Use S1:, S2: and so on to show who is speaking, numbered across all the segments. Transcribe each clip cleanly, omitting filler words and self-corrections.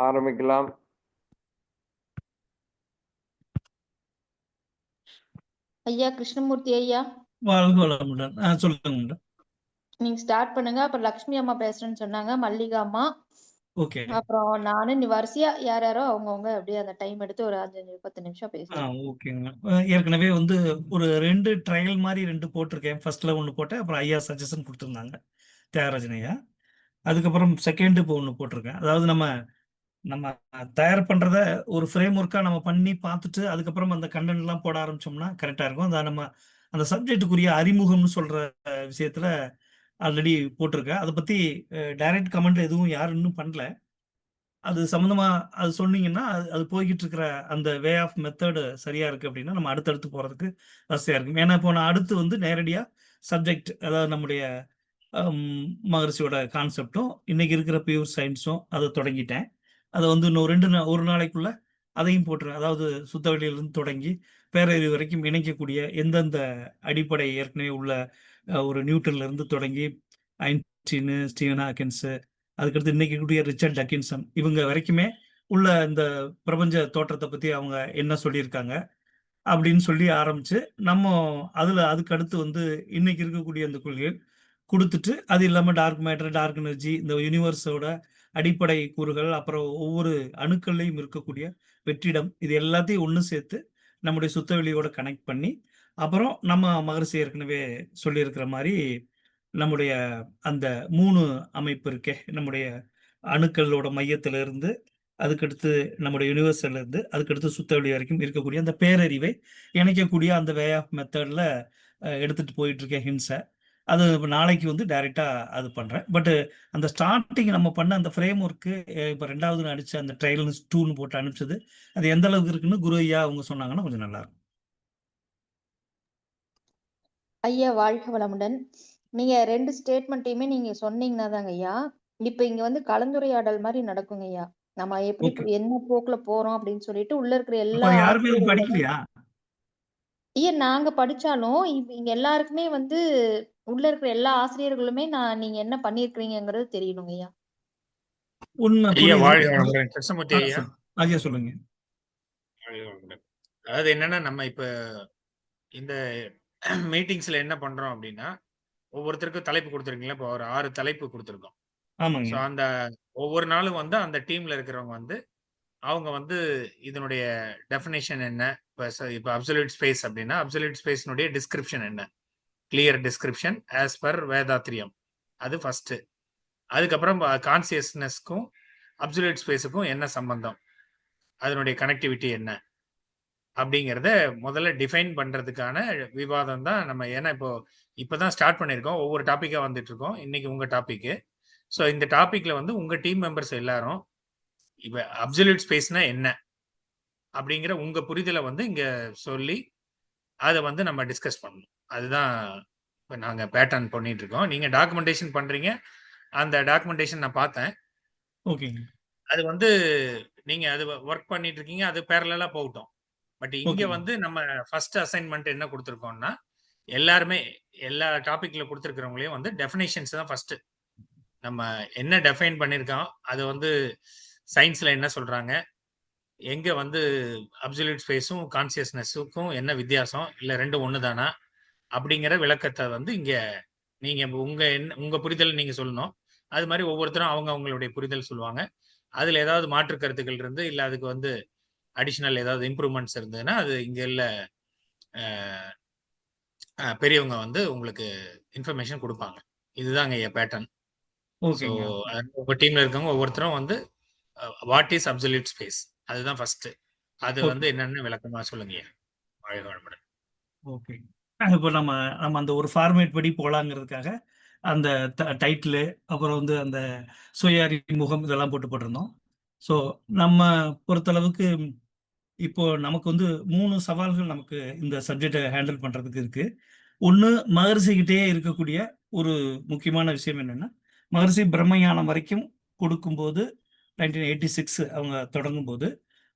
S1: ஆரம்பிக்கலாம்.
S2: ஐயா கிருஷ்ணமூர்த்தி ஐயா,
S3: வாழ்க வளமுடன். சொல்லுங்க மேடம்.
S2: நீங்க ஸ்டார்ட் பண்ணுங்க. அப்புறம் லக்ஷ்மி அம்மா பேசுறேன்னு சொன்னாங்க, மல்லிகா அம்மா,
S3: ஓகே.
S2: அப்புறம் நானு. நீ வரிசையா யார் யாரோ அவங்கவுங்க அப்படியே அந்த டைம் எடுத்து ஒரு 5-10 நிமிஷம் பேசுறேன்.
S3: ஓகேங்க. ஏற்கனவே வந்து ஒரு 2 ட்ரையல் மாதிரி 2 போட்டிருக்கேன். ஃபர்ஸ்ட்ல 1 போட்டேன், அப்புறம் ஐயா சஜஷன் கொடுத்துருந்தாங்க, தியாகராஜன் ஐயா. அதுக்கப்புறம் செகண்ட் இப்போ 1 போட்டிருக்கேன். அதாவது நம்ம நம்ம தயார் பண்றத ஒரு ஃப்ரேம் ஒர்க்கா நம்ம பண்ணி பார்த்துட்டு அதுக்கப்புறம் அந்த கண்டென்ட் எல்லாம் போட ஆரம்பிச்சோம்னா கரெக்டா இருக்கும். அதை நம்ம அந்த சப்ஜெக்டுக்குரிய அறிமுகம்னு சொல்ற விஷயத்துல ஆல்ரெடி போட்டிருக்கேன். அதை பத்தி டைரக்ட் கமெண்ட் எதுவும் யாரும் இன்னும் பண்ணல. அது சம்மந்தமா அது சொன்னீங்கன்னா அது போய்கிட்டு இருக்கிற அந்த வே ஆஃப் மெத்தடு சரியா இருக்கு அப்படின்னா நம்ம அடுத்தடுத்து போறதுக்கு வசதியா இருக்கும். ஏன்னா இப்போ நான் அடுத்து வந்து நேரடியா சப்ஜெக்ட், அதாவது நம்முடைய மகரிஷியோட கான்செப்டும் இன்னைக்கு இருக்கிற பியூர் சயின்ஸும் அதை தொடங்கிட்டேன். அதை வந்து இன்னும் ஒரு நாளைக்குள்ள அதையும் போட்டுருவேன். அதாவது சுத்தவெளியிலிருந்து தொடங்கி பேரறிவு வரைக்கும் இணைக்கக்கூடிய எந்தெந்த அடிப்படை ஏற்கனவே உள்ள ஒரு நியூட்டன்ல இருந்து தொடங்கி ஐன்ஸ்டீனு, ஸ்டீவன் ஹாக்கின்ஸு, அதுக்கடுத்து இன்னைக்கு கூடிய ரிச்சர்ட் டக்கின்சன், இவங்க வரைக்குமே உள்ள இந்த பிரபஞ்ச தோற்றத்தை பத்தி அவங்க என்ன சொல்லியிருக்காங்க அப்படின்னு சொல்லி ஆரம்பிச்சு நம்ம அதுக்கு அடுத்து வந்து இன்னைக்கு இருக்கக்கூடிய அந்த கொள்கைகள் கொடுத்துட்டு, அது இல்லாம டார்க் மேட்டர், டார்க் எனர்ஜி, இந்த யூனிவர்ஸோட அடிப்படை கூறுகள், அப்புறம் ஒவ்வொரு அணுக்கள்லையும் இருக்கக்கூடிய வெற்றிடம், இது எல்லாத்தையும் ஒன்று சேர்த்து நம்முடைய சுத்தவெளியோட கனெக்ட் பண்ணி, அப்புறம் நம்ம மகரிஷி ஏற்கனவே சொல்லியிருக்கிற மாதிரி நம்முடைய அந்த 3 அமைப்பு இருக்கே, நம்முடைய அணுக்களோட மையத்துல இருந்து அதுக்கடுத்து நம்முடைய யூனிவர்ஸ்ல இருந்து அதுக்கடுத்து சுத்தவெளி வரைக்கும் இருக்கக்கூடிய அந்த பேரறிவை இணைக்கக்கூடிய அந்த வே ஆஃப் மெத்தட்ல எடுத்துட்டு போயிட்டு இருக்கேன் ஹின்ஸை. அது நாளைக்கு வந்து டைரக்டா அது பண்றேன். பட் அந்த ஸ்டார்டிங் நம்ம பண்ண அந்த ஃப்ரேம் ஒர்க்கு, இப்போ 2வது அடிச்ச அந்த ட்ரையல் 2ன்னு போட்டு அனுப்பிச்சது, அது எந்த அளவுக்கு இருக்குன்னு குரு ஐயா அவங்க சொன்னாங்கன்னா கொஞ்சம் நல்லா இருக்கும்.
S2: ஐயா வாழ்க வளமுடன். நீங்க 2 ஸ்டேட்மெண்ட்டையுமே நீங்க சொன்னீங்கன்னா தாங்க ஐயா, இப்ப இங்க வந்து கலந்துரையாடல் மாதிரி நடக்குங்க ஐயா. நம்ம எப்படி
S3: ஓகே.
S2: என்ன போக்குல போறோம் அப்படின்னு சொல்லிட்டு உள்ள இருக்கிற
S3: அப்ப
S2: எல்லா
S3: யாருமே
S2: ஆசிரியர்களும்
S3: படிக்கலையா?
S2: ஐயா நாங்க படிச்சாலும் இங்க எல்லாருக்குமே வந்து உள்ள இருக்கிற எல்லா ஆசிரியர்களுமே நீங்க என்ன பண்ணிருக்கீங்கிறது தெரியணுங்க ஐயா.
S3: உண்மை
S4: ஐயா வாழ்க
S3: புரியுது.
S4: வளமுடன். கிருஷ்ணமூர்த்தி ஐயா
S3: ஐயா சொல்லுங்க.
S4: வாழ்க வளமுடன். அதாவது என்னன்னா, நம்ம இப்ப இந்த மீட்டிங்ஸ்ல என்ன பண்றோம் அப்படின்னா, ஒவ்வொருத்தருக்கும் தலைப்பு கொடுத்துருக்கீங்களா? இப்போ ஒரு 6 தலைப்பு கொடுத்துருக்கோம்.
S3: ஆமாங்க.
S4: ஸோ அந்த ஒவ்வொரு நாளும் வந்து அந்த டீம்ல இருக்கிறவங்க வந்து அவங்க வந்து இதனுடைய டெஃபினேஷன் என்ன, இப்போ அப்சல்யூட் ஸ்பேஸ் அப்படின்னா அப்சல்யூட் ஸ்பேஸ்னுடைய டிஸ்கிரிப்ஷன் என்ன, clear description as per Vethathiriyam, அது ஃபர்ஸ்ட். அதுக்கப்புறம் கான்சியஸ்னஸ்க்கும் அப்சல்யூட் ஸ்பேஸுக்கும் என்ன சம்பந்தம், அதனுடைய கனெக்டிவிட்டி என்ன அப்படிங்கிறத முதல்ல டிஃபைன் பண்றதுக்கான விவாதம் தான் நம்ம. ஏன்னா இப்போதான் ஸ்டார்ட் பண்ணியிருக்கோம், ஒவ்வொரு டாப்பிக்காக வந்துட்டு இருக்கோம். இன்னைக்கு உங்க டாபிக். ஸோ இந்த டாபிக்ல வந்து உங்க டீம் மெம்பர்ஸ் எல்லாரும் இப்போ அப்சல்யூட் ஸ்பேஸ்னா என்ன அப்படிங்கிற உங்க புரிதலை வந்து இங்க சொல்லி அதை வந்து நம்ம டிஸ்கஸ் பண்ணணும். அதுதான் இப்போ நாங்க பேட்டர்ன் பண்ணிட்டு இருக்கோம். நீங்க டாக்குமெண்டேஷன் பண்றீங்க, அந்த டாக்குமெண்டேஷன் நான் பார்த்தேன்.
S3: ஓகேங்க.
S4: அது வந்து நீங்க அது ஒர்க் பண்ணிட்டு இருக்கீங்க, அது பேரலா போகட்டும். பட் இங்க வந்து நம்ம ஃபர்ஸ்ட் அசைன்மெண்ட் என்ன கொடுத்துருக்கோம்னா, எல்லாருமே எல்லா டாபிக்ல கொடுத்துருக்கிறவங்களையும் வந்து டெஃபினேஷன்ஸ் தான் ஃபர்ஸ்ட். நம்ம என்ன டெஃபைன் பண்ணியிருக்கோம், அது வந்து சயின்ஸ்ல என்ன சொல்றாங்க, எங்க வந்து அப்சல்யூட் ஸ்பேஸும் கான்சியஸ்னஸுக்கும் என்ன வித்தியாசம், இல்லை ரெண்டும் ஒன்று தானா அப்படிங்கிற விளக்கத்தை வந்து இங்க நீங்க உங்க புரிதல் நீங்க சொல்லணும். அது மாதிரி ஒவ்வொருத்தரும் அவங்களுடைய புரிதல் சொல்லுவாங்க. அதுல ஏதாவது மாற்று கருத்துக்கள் இருந்து இல்லை அதுக்கு வந்து அடிஷனல் ஏதாவது இம்ப்ரூவ்மெண்ட்ஸ் இருந்ததுன்னா அது இங்க இல்ல பெரியவங்க வந்து உங்களுக்கு இன்ஃபர்மேஷன் கொடுப்பாங்க. இதுதாங்க என் பேட்டர்ன். ஸோ உங்க டீம்ல இருக்கவங்க ஒவ்வொருத்தரும் வந்து வாட் இஸ் அப்சல்யூட் ஸ்பேஸ், அதுதான் ஃபர்ஸ்ட். அது வந்து என்னன்னு விளக்கமா சொல்லுங்க.
S3: ஓகே. இப்போ நம்ம அந்த ஒரு ஃபார்மேட் படி போலாங்கிறதுக்காக அந்த டைட்டிலு, அப்புறம் வந்து அந்த சுய அறிமுகம் இதெல்லாம் போட்டிருந்தோம். ஸோ நம்ம பொறுத்தளவுக்கு இப்போ நமக்கு வந்து 3 சவால்கள் நமக்கு இந்த சப்ஜெக்டை ஹேண்டில் பண்றதுக்கு இருக்கு. ஒன்று, மகரிஷிக்கிட்டே இருக்கக்கூடிய ஒரு முக்கியமான விஷயம் என்னன்னா, மகரிஷி பிரம்மஞானம் வரைக்கும் கொடுக்கும்போது 1986 அவங்க தொடங்கும்போது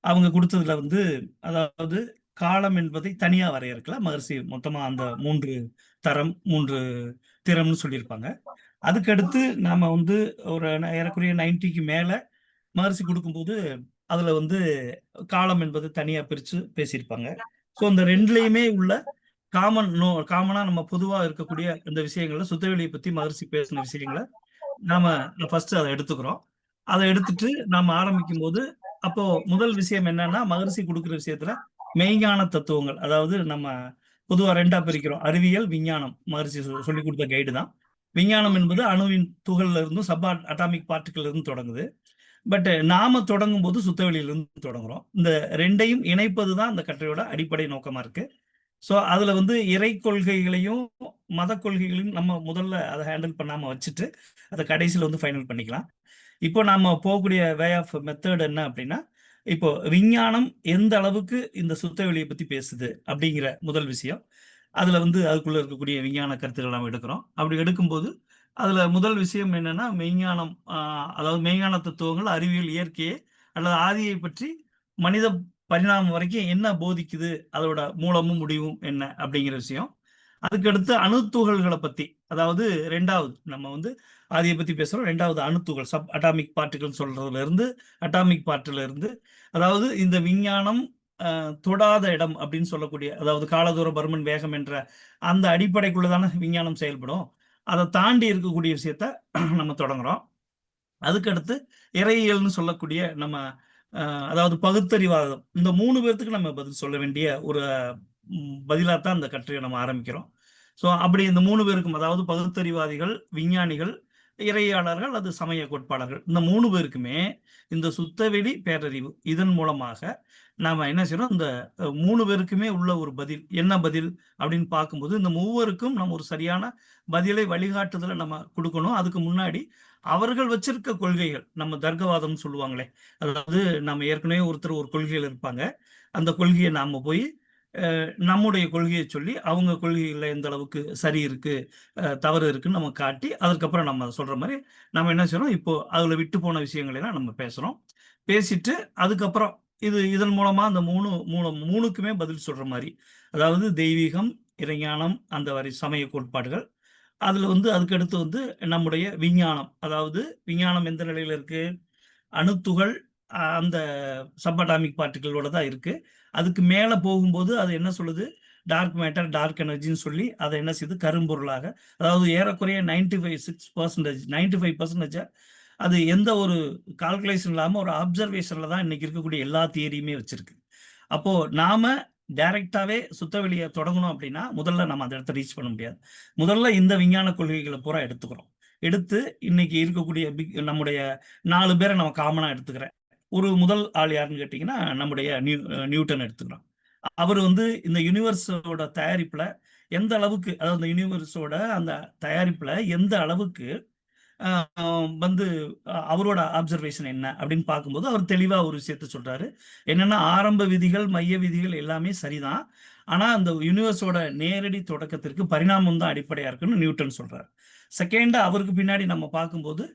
S3: அவங்க கொடுத்ததுல வந்து, அதாவது காலம் என்பதை தனியா வரையறுக்கலாம். மகரிஷி மொத்தமா அந்த 3 தரம் 3 திறம்னு சொல்லியிருப்பாங்க. அதுக்கடுத்து நாம வந்து ஒரு ஏறக்குறைய 90க்கு மேல மகரிஷி கொடுக்கும்போது அதுல வந்து காலம் என்பது தனியா பிரிச்சு பேசியிருப்பாங்க. ஸோ இந்த ரெண்டுலயுமே உள்ள காமனா நம்ம பொதுவா இருக்கக்கூடிய இந்த விஷயங்கள்ல சுத்தவெளியை பத்தி மகரிஷி பேசின விஷயங்களை நாம ஃபர்ஸ்ட் அதை எடுத்துக்கிறோம். அதை எடுத்துட்டு நாம ஆரம்பிக்கும் போது அப்போ முதல் விஷயம் என்னன்னா, மகரிஷி கொடுக்குற விஷயத்துல மெய்ஞான தத்துவங்கள், அதாவது நம்ம பொதுவா ரெண்டா பிரிக்கிறோம், அறிவியல், விஞ்ஞானம். மகரிஷி சொல்லி கொடுத்த கைடு தான். விஞ்ஞானம் என்பது அணுவின் துகள்ல இருந்தும் சப் அட்டாமிக் பார்ட்டிகள்ல இருந்து தொடங்குது. பட் நாம தொடங்கும் போது சுத்தவெளியில இருந்து தொடங்குறோம். இந்த ரெண்டையும் இணைப்பது தான் அந்த கட்டுரையோட அடிப்படை நோக்கமா இருக்கு. ஸோ அதுல வந்து இறை கொள்கைகளையும் மத கொள்கைகளையும் நம்ம முதல்ல அதை ஹேண்டில் பண்ணாம வச்சுட்டு அதை கடைசியில் வந்து ஃபைனல் பண்ணிக்கலாம். இப்போ நாம போகக்கூடிய வே ஆஃப் மெத்தட் என்ன அப்படின்னா, இப்போ விஞ்ஞானம் எந்த அளவுக்கு இந்த சுத்தவெளியை பத்தி பேசுது அப்படிங்கிற முதல் விஷயம். அதுல வந்து அதுக்குள்ள இருக்கக்கூடிய விஞ்ஞான கருத்துக்கள் நம்ம எடுக்கிறோம். அப்படி எடுக்கும்போது அதுல முதல் விஷயம் என்னன்னா, மெய்ஞானம், அதாவது மெய்ஞான தத்துவங்கள், அறிவியல், இயற்கையை அல்லது ஆதியை பற்றி மனித பரிணாமம் வரைக்கும் என்ன போதிக்குது, அதோட மூலமும் முடிவும் என்ன அப்படிங்கிற விஷயம். அதுக்கடுத்து அணுத்துகள்களை பத்தி, அதாவது ரெண்டாவது நம்ம வந்து ஆதியை பத்தி பேசுறோம். ரெண்டாவது அணுத்துகள், சப் அட்டாமிக் பார்ட்டிகல் சொல்றதுல இருந்து, அட்டாமிக் பார்ட்டில இருந்து, அதாவது இந்த விஞ்ஞானம் தொடாத இடம் அப்படின்னு சொல்லக்கூடிய, அதாவது காலதூர பருமன் வேகம் என்ற அந்த அடிப்படைக்குள்ளதான விஞ்ஞானம் செயல்படும். அதை தாண்டி இருக்கக்கூடிய விஷயத்த நம்ம தொடங்குறோம். அதுக்கடுத்து இறையியல்னு சொல்லக்கூடிய நம்ம அதாவது பகுத்தறிவாதம், இந்த 3 பேர்த்துக்கு நம்ம பதில் சொல்ல வேண்டிய ஒரு பதிலாத்தான் அந்த கட்டுரையை நம்ம ஆரம்பிக்கிறோம். ஸோ அப்படி இந்த 3 பேருக்கும், அதாவது பகுத்தறிவாதிகள், விஞ்ஞானிகள், இறையாளர்கள், அது சமய கோட்பாளர்கள், இந்த 3 பேருக்குமே இந்த சுத்தவெளி பேரறிவு இதன் மூலமாக நாம என்ன செய்யறோம், இந்த 3 பேருக்குமே உள்ள ஒரு பதில் என்ன பதில் அப்படின்னு பார்க்கும்போது இந்த மூவருக்கும் நம்ம ஒரு சரியான பதிலை வழிகாட்டுதலை நம்ம கொடுக்கணும். அதுக்கு முன்னாடி அவர்கள் வச்சிருக்க கொள்கைகள், நம்ம தர்க்கவாதம்னு சொல்லுவாங்களே, அதாவது நம்ம ஏற்கனவே ஒருத்தர் ஒரு கொள்கையில் இருப்பாங்க, அந்த கொள்கையை நாம போய் நம்முடைய கொள்கையை சொல்லி அவங்க கொள்கையில் எந்த அளவுக்கு சரி இருக்கு தவறு இருக்குன்னு நம்ம காட்டி, அதுக்கப்புறம் நம்ம சொல்ற மாதிரி நம்ம என்ன செய்யறோம், இப்போ அதுல விட்டு போன விஷயங்களை எல்லாம் நம்ம பேசுறோம். பேசிட்டு அதுக்கப்புறம் இதன் மூலமா அந்த மூணுக்குமே பதில் சொல்ற மாதிரி, அதாவது தெய்வீகம், இறைஞானம், அந்த வரை சமய கோட்பாடுகள், அதுல வந்து அதுக்கடுத்து வந்து நம்முடைய விஞ்ஞானம், அதாவது விஞ்ஞானம் எந்த நிலையில இருக்கு, அணுத்துகள் அந்த சப்அட்டாமிக் பார்ட்டிகளோட தான் இருக்கு. அதுக்கு மேல போகும்போது அது என்ன சொல்லுது, டார்க் மேட்டர், டார்க் எனர்ஜின்னு சொல்லி அதை என்ன செய்யுது, கரும்பொருளாக, அதாவது ஏறக்குறைய 95% அது எந்த ஒரு கால்குலேஷன் இல்லாம ஒரு அப்சர்வேஷன்ல தான் இன்னைக்கு இருக்கக்கூடிய எல்லா தியரியுமே வச்சிருக்கு. அப்போ நாம டைரக்டாவே சுத்தவெளியை தொடங்கணும் அப்படின்னா முதல்ல நம்ம அந்த இடத்த ரீச் பண்ண முடியாது. முதல்ல இந்த விஞ்ஞான கொள்கைகளை பூரா எடுத்துக்கிறோம். எடுத்து இன்னைக்கு இருக்கக்கூடிய நம்முடைய 4 பேரை நம்ம காமனா எடுத்துக்கிறேன். ஒரு முதல் ஆள் யாருன்னு கேட்டீங்கன்னா நம்முடைய நியூட்டன் எடுத்துக்கிறோம். அவர் வந்து இந்த யூனிவர்ஸோட தயாரிப்புல எந்த அளவுக்கு, அதாவது இந்த யூனிவர்ஸோட அந்த தயாரிப்புல எந்த அளவுக்கு வந்து அவரோட அப்சர்வேஷன் என்ன அப்படின்னு பார்க்கும்போது அவர் தெளிவா ஒரு விஷயத்த சொல்றாரு. என்னன்னா, ஆரம்ப விதிகள், மைய விதிகள் எல்லாமே சரிதான், ஆனா அந்த யூனிவர்ஸோட நேரடி தொடக்கத்திற்கு பரிணாமம் தான் அடிப்படையா இருக்குன்னு நியூட்டன் சொல்றாரு. செகண்ட், அவருக்கு பின்னாடி நம்ம பார்க்கும்போது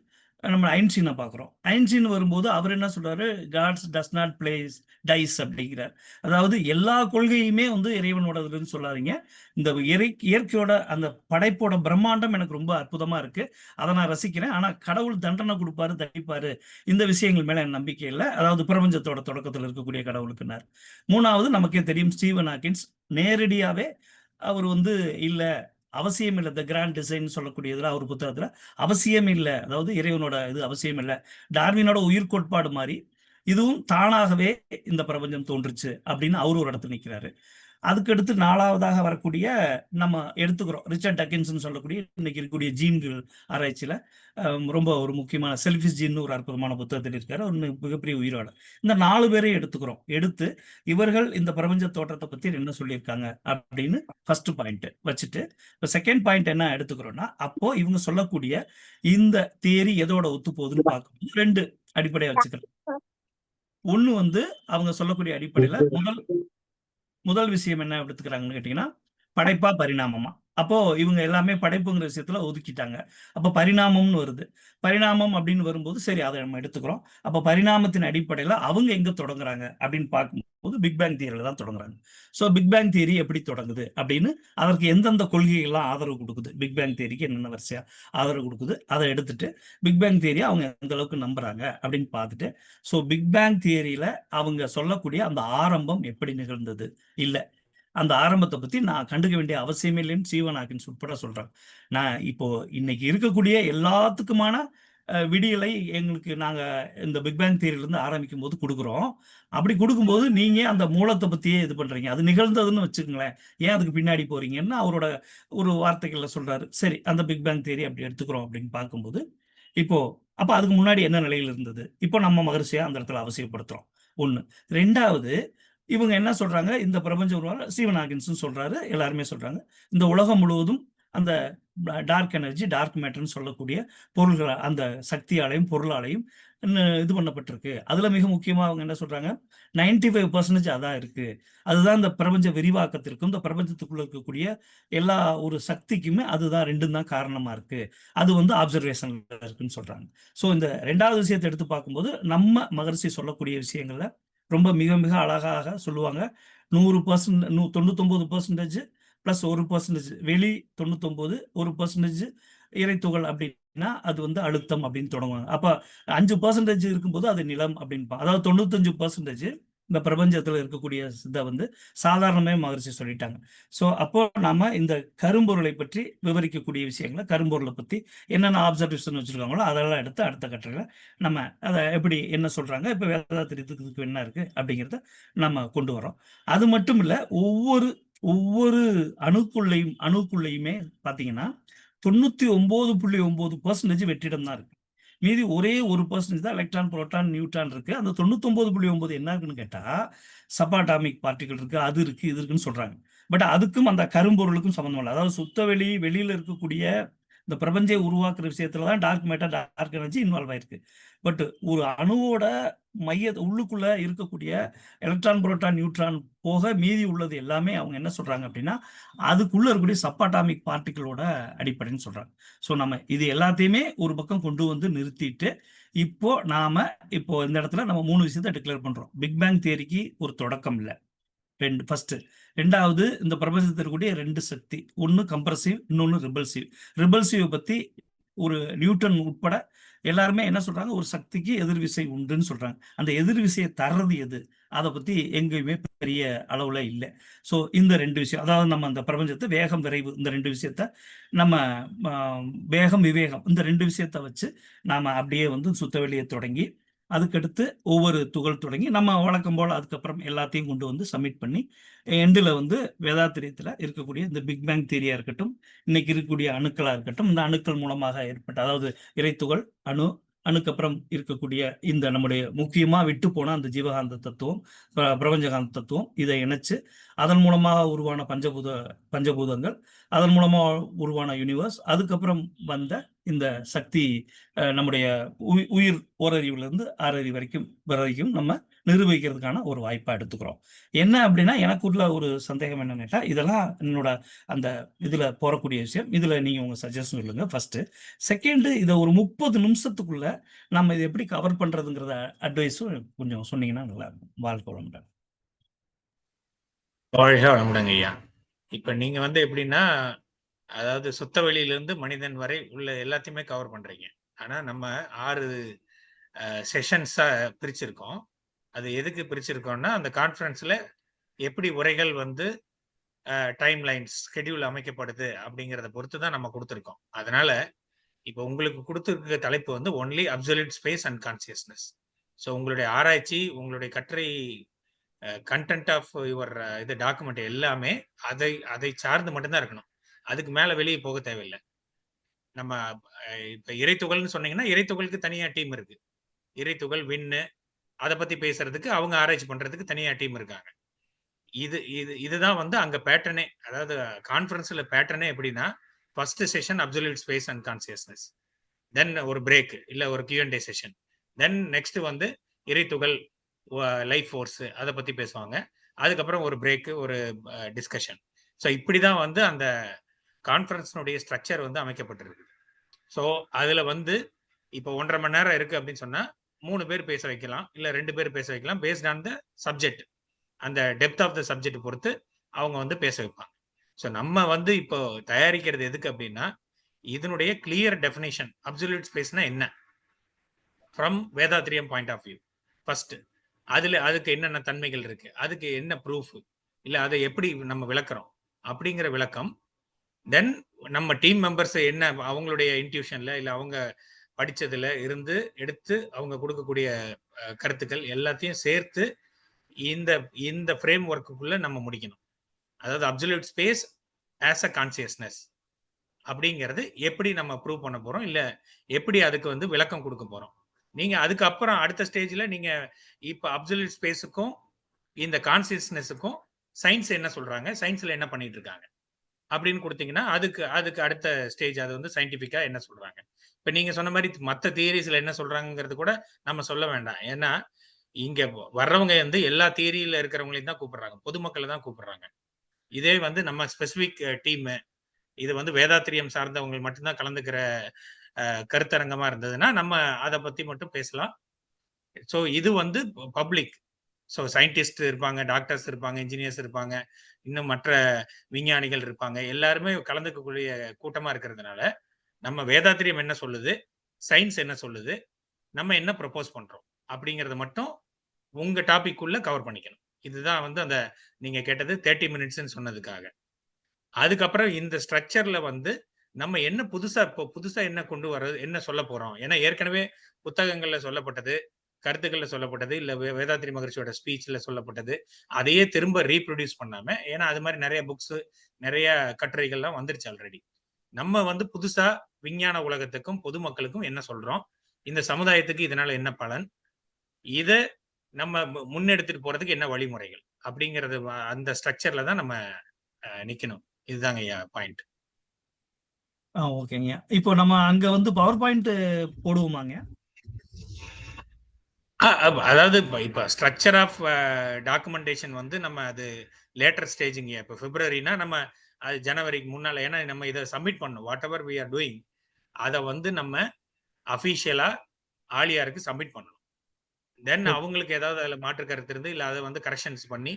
S3: நம்ம ஐன்ஸ்டீனை பார்க்குறோம். ஐன்ஸ்டீன் வரும்போது அவர் என்ன சொல்றாரு, God's does not plays dice அப்படிங்கிறார். அதாவது எல்லா கொள்கையுமே வந்து இறைவனோடதுன்னு சொல்லாதீங்க, இந்த இயற்கையோட அந்த படைப்போட பிரம்மாண்டம் எனக்கு ரொம்ப அற்புதமா இருக்கு, அதை நான் ரசிக்கிறேன், ஆனா கடவுள் தண்டனை கொடுப்பாரு, தண்டிப்பாரு, இந்த விஷயங்கள் மேல என் நம்பிக்கை இல்லை, அதாவது பிரபஞ்சத்தோட தொடக்கத்தில் இருக்கக்கூடிய கடவுளுக்குன்னார். மூணாவது, நமக்கே தெரியும், ஸ்டீவன் ஹாக்கின்ஸ் நேரடியாவே அவர் வந்து இல்ல, அவசியம் இல்லை, த கிராண்ட் டிசைன் சொல்லக்கூடியதுல அவர் புத்தகத்துல அவசியம் இல்லை, அதாவது இறைவனோட இது அவசியம் இல்லை, டார்வினோட உயிர் கோட்பாடு மாதிரி இதுவும் தானாகவே இந்த பிரபஞ்சம் தோன்றுச்சு அப்படின்னு அவரு ஒரு இடத்துல நிற்கிறாரு. அதுக்கடுத்து 4வதாக வரக்கூடிய நம்ம எடுத்துக்கிறோம் ரிச்சர்ட் டக்கின்ஸ் சொல்லக்கூடிய இன்னைக்கு இருக்கக்கூடிய ஜீன்கள் ஆராய்ச்சியில ரொம்ப ஒரு முக்கியமான செல்ஃபிஷ் ஜீன் ஒரு அற்புதமான புத்தகத்தில் இருக்காரு, ஒரு மிகப்பெரிய உயிரோட. இந்த 4 பேரையும் எடுத்துக்கிறோம். எடுத்து இவர்கள் இந்த பிரபஞ்ச தோற்றத்தை பத்தி என்ன சொல்லியிருக்காங்க அப்படின்னு ஃபர்ஸ்ட் பாயிண்ட் வச்சுட்டு, இப்போ செகண்ட் பாயிண்ட் என்ன எடுத்துக்கிறோம்னா, அப்போ இவங்க சொல்லக்கூடிய இந்த தியரி எதோட ஒத்து போகுதுன்னு பார்க்கணும். 2 அடிப்படையா வச்சுக்கலாம். ஒண்ணு வந்து அவங்க சொல்லக்கூடிய அடிப்படையில முதல் விஷயம் என்ன எடுத்துக்கிறாங்கன்னு கேட்டீங்கன்னா, படைப்பா பரிணாமமா. அப்போ இவங்க எல்லாமே படைப்புங்கிற விஷயத்துல ஒதுக்கிட்டாங்க. அப்ப பரிணாமம்னு வருது. பரிணாமம் அப்படின்னு வரும்போது சரி அதை நம்ம எடுத்துக்கிறோம். அப்ப பரிணாமத்தின் அடிப்படையில அவங்க எங்க தொடங்குறாங்க அப்படின்னு பார்க்கும்போது பிக் பேங் தியரியில தான் தொடங்குறாங்க. ஸோ பிக் பேங் தியரி எப்படி தொடங்குது அப்படின்னு, அதற்கு எந்தெந்த கொள்கைகள்லாம் ஆதரவு கொடுக்குது, பிக் பேங் தியரிக்கு என்னென்ன வரிசையா ஆதரவு கொடுக்குது, அதை எடுத்துட்டு பிக் பேங் தியரி அவங்க எந்த அளவுக்கு நம்புறாங்க அப்படின்னு பார்த்துட்டு, ஸோ பிக் பேங் தியரியில அவங்க சொல்லக்கூடிய அந்த ஆரம்பம் எப்படி நிகழ்ந்தது, இல்ல அந்த ஆரம்பத்தை பத்தி நான் கண்டுக்க வேண்டிய அவசியமே இல்லைன்னு ஸ்டீவன் ஹாக்கின்ஸ் உட்பட சொல்றாங்க. நான் இப்போ இன்னைக்கு இருக்கக்கூடிய எல்லாத்துக்குமான விடியலை எங்களுக்கு நாங்க இந்த பிக் பேங் தியரியில இருந்து ஆரம்பிக்கும் போது கொடுக்குறோம். அப்படி கொடுக்கும்போது நீங்க அந்த மூலத்தை பத்தியே இது பண்றீங்க. அது நிகழ்ந்ததுன்னு வச்சுக்கோங்களேன், ஏன் அதுக்கு பின்னாடி போறீங்கன்னு அவரோட ஒரு வார்த்தைகள்ல சொல்றாரு. சரி, அந்த பிக் பேங் தியரி அப்படி எடுத்துக்கிறோம் அப்படின்னு பார்க்கும்போது, இப்போ அப்ப அதுக்கு முன்னாடி என்ன நிலையில் இருந்தது, இப்போ நம்ம மகரிஷியா அந்த இடத்துல அவசியப்படுத்துறோம். ஒண்ணு. ரெண்டாவது, இவங்க என்ன சொல்றாங்க, இந்த பிரபஞ்ச உருவாக்கம் ஸ்டீவன் ஹாக்கின்ஸும் சொல்றாரு, எல்லாருமே சொல்றாங்க, இந்த உலகம் முழுவதும் அந்த டார்க் எனர்ஜி, டார்க் மேட்டர்ன்னு சொல்லக்கூடிய பொருள்கள், அந்த சக்தியாலையும் பொருளாலையும் இது பண்ணப்பட்டிருக்கு. அதுல மிக முக்கியமா அவங்க என்ன சொல்றாங்க, 95% அதான் இருக்கு. அதுதான் இந்த பிரபஞ்ச விரிவாக்கத்திற்கும் இந்த பிரபஞ்சத்துக்குள்ள இருக்கக்கூடிய எல்லா ஒரு சக்திக்குமே அதுதான், ரெண்டும் தான் காரணமா இருக்கு. அது வந்து ஆப்சர்வேஷன்ல இருக்குன்னு சொல்றாங்க. ஸோ இந்த ரெண்டாவது விஷயத்தை எடுத்து பார்க்கும்போது நம்ம மகரிஷி சொல்லக்கூடிய விஷயங்கள்ல ரொம்ப மிக மிக அழகாக சொல்லுவாங்க. 100% 99% பிளஸ் 1% வெளி 99, 1% இறைத்துகள் அப்படின்னா அது வந்து அழுத்தம் அப்படின்னு தொடங்குவாங்க. அப்ப 5% இருக்கும்போது அது நிலம் அப்படின்னு, அதாவது 95% இந்த பிரபஞ்சத்துல இருக்கக்கூடிய இதை வந்து சாதாரணமே மகரிஷி சொல்லிட்டாங்க. ஸோ அப்போ நாம இந்த கரும்பொருளை பற்றி விவரிக்கக்கூடிய விஷயங்களை, கரும்பொருளை பத்தி என்னென்ன ஆப்சர்வேஷன் வச்சிருக்காங்களோ அதெல்லாம் எடுத்து அடுத்த கட்டுரையில நம்ம அதை எப்படி என்ன சொல்றாங்க, இப்ப வேதாத்திரியத்துக்கு என்ன இருக்கு அப்படிங்கிறத நம்ம கொண்டு வரோம். அது மட்டும் இல்ல, ஒவ்வொரு ஒவ்வொரு அணுக்குள்ளையுமே பாத்தீங்கன்னா 99.9% வெற்றிடம் தான் இருக்கு. மீதி ஒரே 1% தான் எலக்ட்ரான், புரோட்டான், நியூட்ரான் இருக்கு. அந்த 99.9 என்ன இருக்குன்னு கேட்டா சப்பாட்டாமிக் பார்ட்டிகல் இருக்கு, அது இருக்கு, இது இருக்குன்னு சொல்றாங்க. பட் அதுக்கும் அந்த கரும்பொருளுக்கும் சம்பந்தம் இல்லை. அதாவது சுத்த வெளியில இருக்கக்கூடிய இந்த பிரபஞ்சை உருவாக்குற விஷயத்துல தான் dark matter, dark energy involve ஆயிருக்கு. பட் ஒரு அணுவோட மைய உள்ளுக்குள்ள இருக்கக்கூடிய எலக்ட்ரான், புரோட்டான், நியூட்ரான் போக மீதி உள்ளது எல்லாமே அவங்க என்ன சொல்றாங்க அப்படின்னா அதுக்குள்ள இருக்கக்கூடிய சப்பாட்டாமிக் பார்ட்டிகளோட அடிப்படைன்னு சொல்றாங்க. ஸோ நம்ம இது எல்லாத்தையுமே ஒரு பக்கம் கொண்டு வந்து நிறுத்திட்டு இப்போ இந்த இடத்துல நம்ம 3 விஷயத்தை டிக்ளேர் பண்றோம். பிக் பேங் தியரிக்கு ஒரு தொடக்கம் இல்லை. ஃபர்ஸ்ட். ரெண்டாவது, இந்த பிரபஞ்சத்தில் இருக்கக்கூடிய 2 சக்தி, ஒன்னு கம்ப்ரசிவ், இன்னொன்னு ரிபல்சிவ். ரிபல்சிவ் பத்தி ஒரு நியூட்டன் உட்பட எல்லாருமே என்ன சொல்றாங்க, ஒரு சக்திக்கு எதிர்விசை உண்டுன்னு சொல்றாங்க. அந்த எதிர்விசையை தர்றது எது, அதை பத்தி எங்கேயுமே பெரிய அளவுல இல்லை. ஸோ இந்த 2 விஷயம், அதாவது நம்ம அந்த பிரபஞ்சத்தை வேகம், விரைவு, இந்த 2 விஷயத்த நம்ம வேகம், விவேகம், இந்த 2 விஷயத்த வச்சு நாம அப்படியே வந்து சுத்தவெளியை தொடங்கி அதுக்கடுத்து ஒவ்வொரு துகள் தொடங்கி நம்ம வழக்கம் போல அதுக்கப்புறம் எல்லாத்தையும் கொண்டு வந்து சப்மிட் பண்ணி எண்டில் வந்து வேதாத்திரியத்தில் இருக்கக்கூடிய இந்த பிக் பேங் தியரியா இருக்கட்டும், இன்னைக்கு இருக்கக்கூடிய அணுக்களா இருக்கட்டும், இந்த அணுக்கள் மூலமாக ஏற்பட்ட, அதாவது இறைத்துகள், அணுக்கப்புறம் இருக்கக்கூடிய இந்த நம்முடைய முக்கியமா விட்டு போன அந்த ஜீவகாந்த தத்துவம், பிரபஞ்சகாந்த தத்துவம், இதை இணைச்சு அதன் மூலமாக உருவான பஞ்சபூதங்கள், அதன் மூலமா உருவான யூனிவர்ஸ், அதுக்கப்புறம் வந்த இந்த சக்தி, நம்முடைய உயிர் ஓரறிவுல இருந்து ஆறறிவு வரைக்கும் நம்ம நிரூபிக்கிறதுக்கான ஒரு வாய்ப்பா எடுத்துக்கிறோம். என்ன அப்படின்னா, எனக்குள்ள ஒரு சந்தேகம் என்னன்னு கேட்டா, இதெல்லாம் என்னோட அந்த இதுல போறக்கூடிய விஷயம். இதுல நீங்க உங்க சஜஷன் சொல்லுங்க ஃபர்ஸ்ட். செகண்ட், இதை ஒரு 30 நிமிஷத்துக்குள்ள நம்ம இதை எப்படி கவர் பண்றதுங்கிறத அட்வைஸும் கொஞ்சம் சொன்னீங்கன்னா நல்லா இருக்கும். வாழ்க்கை வளமுடன்.
S4: வாழ்க வளமுடங்க ஐயா. இப்ப நீங்க வந்து எப்படின்னா, அதாவது சுத்த வெளியிலிருந்து மனிதன் வரை உள்ள எல்லாத்தையுமே கவர் பண்றீங்க. ஆனா நம்ம 6 செஷன்ஸா பிரிச்சிருக்கோம். அது எதுக்கு பிரிச்சிருக்கோம்னா, அந்த கான்ஃபரன்ஸ்ல எப்படி உரைகள் வந்து டைம் லைன்ஸ் ஸ்கெடியூல் அமைக்கப்படுது அப்படிங்கிறத பொறுத்து தான் நம்ம கொடுத்துருக்கோம். அதனால இப்போ உங்களுக்கு கொடுத்துருக்க தலைப்பு வந்து only absolute space and consciousness. So உங்களுடைய ஆராய்ச்சி, உங்களுடைய கட்டுரை, கண்டென்ட் ஆஃப் யுவர் இது டாக்குமெண்ட் எல்லாமே அதை அதை சார்ந்து மட்டும்தான் இருக்கணும். அதுக்கு மேல வெளியே போக தேவையில்லை. நம்ம இப்ப இறைத்துகள்னு சொன்னீங்கன்னா, இறைத்துகளுக்கு தனியா டீம் இருக்கு. இறைத்துகள், விண்ணு, அதை பத்தி பேசுறதுக்கு அவங்க ஆராய்ச்சி பண்றதுக்கு தனியா டீம் இருக்காங்க. இதுதான் வந்து அங்க பேட்டர்னே. அதாவது கான்ஃபரன்ஸ்ல பேட்டர்னே எப்படின்னா, first session absolute space and consciousness, then ஒரு பிரேக் இல்ல ஒரு Q&A செஷன், தென் நெக்ஸ்ட் வந்து இறைத்துகள், லைஃப் ஃபோர்ஸ், அதை பத்தி பேசுவாங்க. அதுக்கப்புறம் ஒரு பிரேக், ஒரு டிஸ்கஷன். ஸோ இப்படிதான் வந்து அந்த கான்ஃபரன்ஸ்னுடைய ஸ்ட்ரக்சர் வந்து அமைக்கப்பட்டிருக்கு. ஸோ அதுல வந்து இப்போ 1.5 மணி நேரம் இருக்கு அப்படின்னு சொன்னா 3 பேர் பேச வைக்கலாம், இல்ல 2 பேர் பேச வைக்கலாம். பேஸ்ட் ஆன் த சப்ஜெக்ட், அந்த டெப்த் ஆஃப் த சப்ஜெக்ட் பொறுத்து அவங்க வந்து பேச வைப்பாங்க. ஸோ நம்ம வந்து இப்போ தயாரிக்கிறது எதுக்கு அப்படின்னா, இதனுடைய கிளியர் டெஃபினேஷன் அப்சல்யூட் ஸ்பேஸ்னா என்ன from Vethathiriyam point of view. First அதுக்கு என்னென்ன தன்மைகள் இருக்கு, அதுக்கு என்ன ப்ரூஃப், இல்ல அதை எப்படி நம்ம விளக்குறோம் அப்படிங்கிற விளக்கம். தென் நம்ம டீம் மெம்பர்ஸ் என்ன அவங்களுடைய இன்ட்யூஷன்ல இல்ல அவங்க படிச்சதுல இருந்து எடுத்து அவங்க கொடுக்கக்கூடிய கருத்துக்கள் எல்லாத்தையும் சேர்த்து இந்த இந்த ஃப்ரேம் ஒர்க்குக்குள்ள நம்ம முடிக்கணும். அதாவது absolute space as a consciousness அப்படிங்கிறது எப்படி நம்ம ப்ரூவ் பண்ண போறோம், இல்ல எப்படி அதுக்கு வந்து விளக்கம் கொடுக்க போறோம். நீங்க அதுக்கப்புறம் அடுத்த ஸ்டேஜ்ல நீங்க இப்ப அப்சல்யூட் ஸ்பேஸுக்கும் இந்த கான்சியஸ்னஸுக்கும் சயின்ஸ் என்ன சொல்றாங்க, சயின்ஸ்ல என்ன பண்ணிட்டு இருக்காங்க அப்படின்னு கொடுத்தீங்கன்னா அதுக்கு அதுக்கு அடுத்த ஸ்டேஜ் அது வந்து சயின்டிபிக்கா என்ன சொல்றாங்க. இப்ப நீங்க சொன்ன மாதிரி மற்ற தியரிஸ்ல என்ன சொல்றாங்கிறது கூட நம்ம சொல்ல வேண்டாம். ஏன்னா இங்க வர்றவங்க வந்து எல்லா தியரியில இருக்கிறவங்களையும் தான் கூப்பிடுறாங்க, பொதுமக்களை தான் கூப்பிடுறாங்க. இதே வந்து நம்ம ஸ்பெசிபிக் டீம், இது வந்து வேதாத்திரியம் சார்ந்தவங்க மட்டும்தான் கலந்துக்கிற கருத்தரங்கமா இருந்ததுன்னா நம்ம அதை பத்தி மட்டும் பேசலாம். ஸோ இது வந்து பப்ளிக். ஸோ சயின்டிஸ்ட் இருப்பாங்க, டாக்டர்ஸ் இருப்பாங்க, இன்ஜினியர்ஸ் இருப்பாங்க, இன்னும் மற்ற விஞ்ஞானிகள் இருப்பாங்க. எல்லாருமே கலந்துக்கக்கூடிய கூட்டமா இருக்கிறதுனால நம்ம வேதாத்திரியம் என்ன சொல்லுது, சயின்ஸ் என்ன சொல்லுது, நம்ம என்ன ப்ரொபோஸ் பண்றோம் அப்படிங்கறத மட்டும் உங்க டாபிக் உள்ள கவர் பண்ணிக்கணும். இதுதான் வந்து அந்த நீங்க கேட்டது 30 மினிட்ஸ்ன்னு சொன்னதுக்காக. அதுக்கப்புறம் இந்த ஸ்ட்ரக்சர்ல வந்து நம்ம என்ன புதுசா என்ன கொண்டு வர்றது, என்ன சொல்ல போறோம். ஏன்னா ஏற்கனவே புத்தகங்கள்ல சொல்லப்பட்டது, கருத்துக்கள்ல சொல்லப்பட்டது, இல்ல வேதாத்ரி மகரிஷியோட ஸ்பீச்ல சொல்லப்பட்டது, அதையே திரும்ப ரீப்ரொடியூஸ் பண்ணாம, ஏன்னா அது மாதிரி நிறைய புக்ஸ், நிறைய கட்டுரைகள்லாம் வந்துருச்சு ஆல்ரெடி. நம்ம வந்து புதுசா விஞ்ஞான உலகத்துக்கும் பொதுமக்களுக்கும் என்ன சொல்றோம், இந்த சமுதாயத்துக்கு இதனால என்ன பலன், இத நம்ம முன்னெடுத்துட்டு போறதுக்கு என்ன வழிமுறைகள் அப்படிங்கறது அந்த ஸ்ட்ரக்சர்ல தான் நம்ம நிக்கணும். இதுதாங்க ஐயா பாயிண்ட்.
S3: ஓகேங்க. இப்போ நம்ம அங்க வந்து பவர் பாயிண்ட் போடுவோமாங்க?
S4: அதாவது இப்ப ஸ்ட்ரக்சர் ஆஃப் டாக்குமெண்டேஷன் வந்து நம்ம அது லேட்டர் ஸ்டேஜிங்க. இப்போ பிப்ரவரினா நம்ம அது ஜனவரிக்கு முன்னால, ஏன்னா நம்ம இதை சப்மிட் பண்ணணும். Whatever we are doing அதை வந்து நம்ம அஃபிஷியலா ஆலியாருக்கு சப்மிட் பண்ணணும். தென் அவங்களுக்கு ஏதாவது அதில் மாற்று கருத்து இருந்து இல்லை அதை வந்து கரெக்ஷன்ஸ் பண்ணி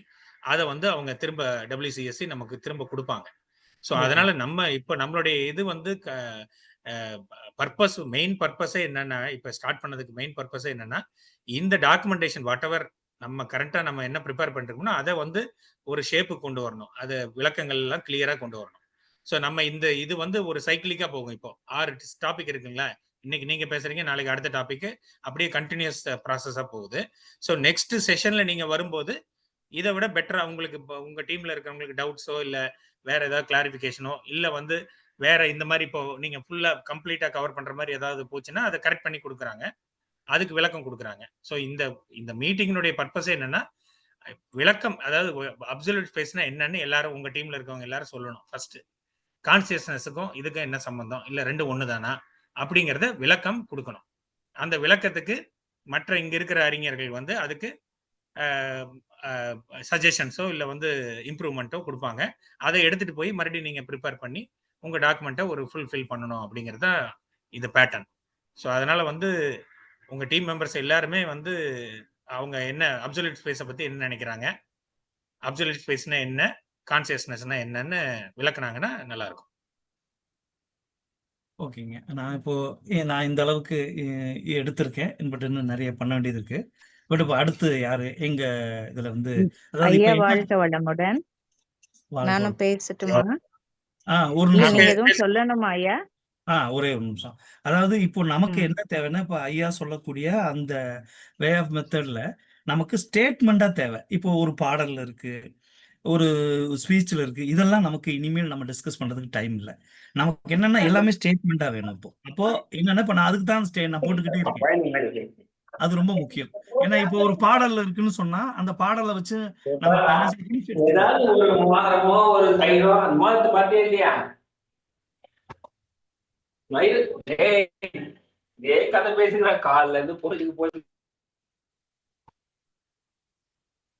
S4: அதை வந்து அவங்க திரும்ப WCSC நமக்கு திரும்ப கொடுப்பாங்க. ஸோ அதனால நம்ம இப்போ நம்மளுடைய இது வந்து பர்பஸ், மெயின் பர்பஸே என்னன்னா, இப்போ ஸ்டார்ட் பண்ணதுக்கு மெயின் பர்பஸே என்னன்னா, இந்த டாக்குமெண்டேஷன் வாட் எவர் நம்ம கரண்டா நம்ம என்ன ப்ரிப்பேர் பண்ணிருக்கோம்னா அதை வந்து ஒரு ஷேப்பு கொண்டு வரணும், அது விளக்கங்கள் எல்லாம் கிளியரா கொண்டு வரணும். ஸோ நம்ம இந்த இது வந்து ஒரு சைக்கிளிக்கா போகும். இப்போ 6 டாபிக் இருக்குங்களா, இன்னைக்கு நீங்க பேசுறீங்க, நாளைக்கு அடுத்த டாபிக், அப்படியே கண்டினியூஸ் ப்ராசஸா போகுது. ஸோ நெக்ஸ்ட் செஷன்ல நீங்க வரும்போது இதை விட பெட்டரா உங்களுக்கு இப்போ உங்க டீம்ல இருக்கிறவங்களுக்கு டவுட்ஸோ இல்ல வேற ஏதாவது கிளாரிபிகேஷனோ இல்ல வந்து வேற இந்த மாதிரி இப்போ நீங்க ஃபுல்லா கம்ப்ளீட்டா கவர் பண்ற மாதிரி ஏதாவது போச்சுன்னா அதை கரெக்ட் பண்ணி கொடுக்குறாங்க, அதுக்கு விளக்கம் கொடுக்குறாங்க. ஸோ இந்த இந்த மீட்டிங்கினுடைய பர்பஸ் என்னன்னா விளக்கம், அதாவது அப்சல்யூட் ஸ்பேஸ்னா என்னன்னு எல்லாரும் உங்க டீம்ல இருக்கவங்க எல்லாரும் சொல்லணும். ஃபர்ஸ்ட் கான்சியஸ்னஸுக்கும் இதுக்கும் என்ன சம்பந்தம், இல்ல ரெண்டு ஒண்ணு தானா அப்படிங்கறத விளக்கம் கொடுக்கணும். அந்த விளக்கத்துக்கு மற்ற இங்க இருக்கிற அறிஞர்கள் வந்து அதுக்கு சஜஷன்ஸோ இல்லை வந்து இம்ப்ரூவ்மெண்ட்டோ கொடுப்பாங்க. அதை எடுத்துட்டு போய் மறுபடியும் நீங்க ப்ரிப்பேர் பண்ணி உங்க டாக்குமெண்ட்டை ஒரு ஃபுல்ஃபில் பண்ணணும் அப்படிங்கிறது தான் இது பேட்டர்ன். ஸோ அதனால வந்து உங்க டீம் மெம்பர்ஸ் எல்லாருமே வந்து அவங்க என்ன அப்சல்யூட் ஸ்பேஸை பத்தி என்ன நினைக்கிறாங்க, அப்சல்யூட் ஸ்பேஸ்னா என்ன, கான்சியஸ்னஸ்னா என்னன்னு விளக்குனாங்கன்னா நல்லா இருக்கும்.
S3: ஓகேங்க. நான் இந்த அளவுக்கு எடுத்திருக்கேன், பட் இன்னும் நிறைய பண்ண வேண்டியது இருக்கு. பட் இப்போ அடுத்து யாரு எங்க இதுல வந்து
S1: ஐயா வாழ்க வளமுடன். நானும் பேசட்டுமா?
S3: ஒரு
S1: இல்ல
S3: நிமிஷம்.
S1: நீங்க எதுவும் சொல்லணுமா ஐயா?
S3: ஒரே ஒரு நிமிஷம். அதாவது இப்போ நமக்கு என்ன தேவைன்னா, இப்போ ஐயா சொல்லக்கூடிய அந்த வே ஆஃப் மெத்தட்ல நமக்கு ஸ்டேட்மெண்டா தேவை. இப்போ ஒரு பாடல்ல இருக்கு, ஒரு ஸ்பீச்ல இருக்கு, இதெல்லாம் நமக்கு இனிமேல் நம்ம டிஸ்கஸ் பண்றதுக்கு டைம் இல்லை. நமக்கு என்னன்னா எல்லாமே ஸ்டேட்மெண்டா வேணும். அப்போ என்னன்னா இப்போ நான் அதுக்கு தான் நான் போட்டுக்கிட்டே இருக்கேன். அது ரொம்ப முக்கியம். ஏன்னா இப்போ ஒரு பாடல்ல இருக்குன்னு சொன்னா அந்த பாடலை வச்சு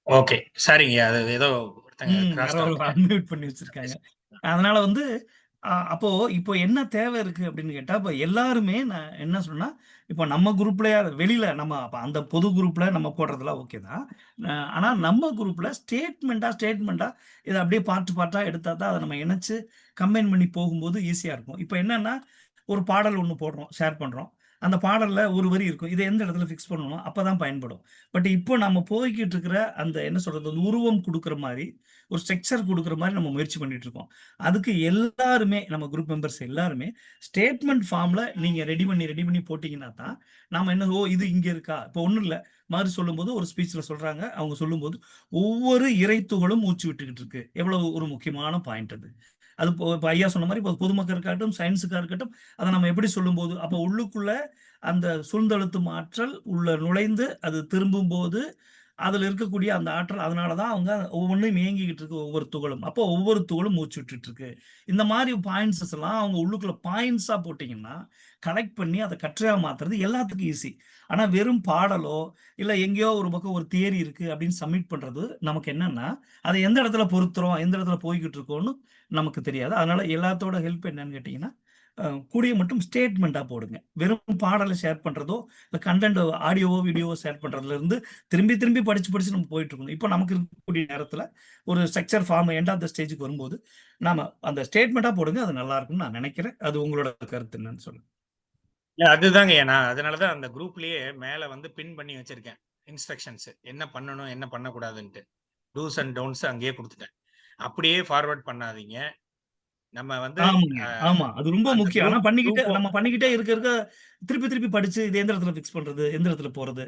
S4: ஓகே, சரிங்க. அது ஏதோ
S3: அன்மியூட் பண்ணி வச்சிருக்காங்க. அதனால வந்து அப்போ இப்போ என்ன தேவை இருக்கு அப்படின்னு கேட்டா, இப்போ எல்லாருமே நான் என்ன சொன்னா, இப்போ நம்ம குரூப்ல வெளியில நம்ம அந்த பொது குரூப்ல நம்ம போடுறதெல்லாம் ஓகே தான். ஆனா நம்ம குரூப்ல ஸ்டேட்மெண்டா இதை அப்படியே பார்ட்டா எடுத்தா தான் அதை நம்ம இணைச்சு கம்பைன் பண்ணி போகும்போது ஈஸியா இருக்கும். இப்போ என்னன்னா, ஒரு பாடல் ஒன்று போடுறோம், ஷேர் பண்றோம். அந்த பாடல்ல ஒரு வரி இருக்கும். இதை எந்த இடத்துல ஃபிக்ஸ் பண்ணணும் அப்பதான் பயன்படும். பட் இப்போ நம்ம போய்கிட்டு இருக்கிற அந்த என்ன சொல்றது, அந்த உருவம் கொடுக்குற மாதிரி, ஒரு ஸ்ட்ரக்சர் கொடுக்குற மாதிரி நம்ம முயற்சி பண்ணிட்டு இருக்கோம். அதுக்கு எல்லாருமே நம்ம குரூப் மெம்பர்ஸ் எல்லாருமே ஸ்டேட்மெண்ட் ஃபார்ம்ல நீங்க ரெடி பண்ணி போட்டீங்கன்னா தான் நாம என்ன இது இங்க இருக்கா. இப்போ ஒண்ணும் இல்ல, மாதிரி சொல்லும்போது ஒரு ஸ்பீச்ல சொல்றாங்க, அவங்க சொல்லும்போது ஒவ்வொரு இறைத்துகளும் மூச்சு விட்டுக்கிட்டு இருக்கு. எவ்வளவு ஒரு முக்கியமான பாயிண்ட் அது. அது இப்போ ஐயா சொன்ன மாதிரி இப்போ பொதுமக்கள் இருக்கட்டும், சயின்ஸுக்கா இருக்கட்டும், அதை நம்ம எப்படி சொல்லும்போது அப்போ உள்ளுக்குள்ள அந்த சுழ்ந்தழுத்தும் ஆற்றல் உள்ள நுழைந்து அது திரும்பும் போது அதுல இருக்கக்கூடிய அந்த ஆற்றல், அதனாலதான் அவங்க ஒவ்வொன்றையும் இயங்கிக்கிட்டு இருக்கு ஒவ்வொரு துகளும். அப்போ ஒவ்வொரு துகளும் மூச்சு விட்டுட்டு இருக்கு. இந்த மாதிரி பாயிண்ட்ஸ் எல்லாம் அவங்க உள்ளுக்குள்ள பாயிண்ட்ஸா போட்டீங்கன்னா கலெக்ட் பண்ணி அதை கற்றையா மாத்துறது எல்லாத்துக்கும் ஈஸி. ஆனா வெறும் பாடலோ இல்ல எங்கேயோ ஒரு பக்கம் ஒரு தியரி இருக்கு அப்படின்னு சப்மிட் பண்றது நமக்கு என்னன்னா, அதை எந்த இடத்துல பொருத்துறோம், எந்த இடத்துல போய்கிட்டு இருக்கோம்னு நமக்கு தெரியாது. அதனால எல்லாத்தோட ஹெல்ப் என்னன்னு கேட்டீங்கன்னா, கூடிய மட்டும் ஸ்டேட்மெண்டா போடுங்க. வெறும் பாடலை ஷேர் பண்றதோ இல்ல கண்டென்ட் ஆடியோவோ வீடியோவோ ஷேர் பண்றதுல இருந்து திரும்பி படிச்சு நம்ம போயிட்டு இருக்கணும். இப்போ நமக்கு இருக்கக்கூடிய நேரத்துல ஒரு structure form end of the ஸ்டேஜுக்கு வரும்போது நாம அந்த ஸ்டேட்மெண்டா போடுங்க, அது நல்லா இருக்கும்னு நான் நினைக்கிறேன். அது உங்களோட கருத்து என்னன்னு சொல்லுங்க.
S4: இல்ல அதுதாங்க. நான் அதனாலதான் அந்த குரூப்லயே மேல வந்து பின் பண்ணி வச்சிருக்கேன் இன்ஸ்ட்ரக்ஷன்ஸ், என்ன பண்ணணும் என்ன பண்ணக்கூடாதுன்ட்டு. டூஸ் அண்ட் டோன்ட்ஸ் அங்கேயே கொடுத்துட்டேன். அப்படியே ஃபார்வர்ட் பண்ணாதீங்க. நம்ம வந்து
S3: ஆமா அது ரொம்ப
S4: அந்த
S3: முக்கியம். ஆனா நம்ம
S4: குரூப்
S3: பண்ணிக்கிட்டே இருக்க திருப்பி படிச்சு இது எந்த இடத்துல ஃபிக்ஸ் பண்றது, எந்த இடத்துல போறது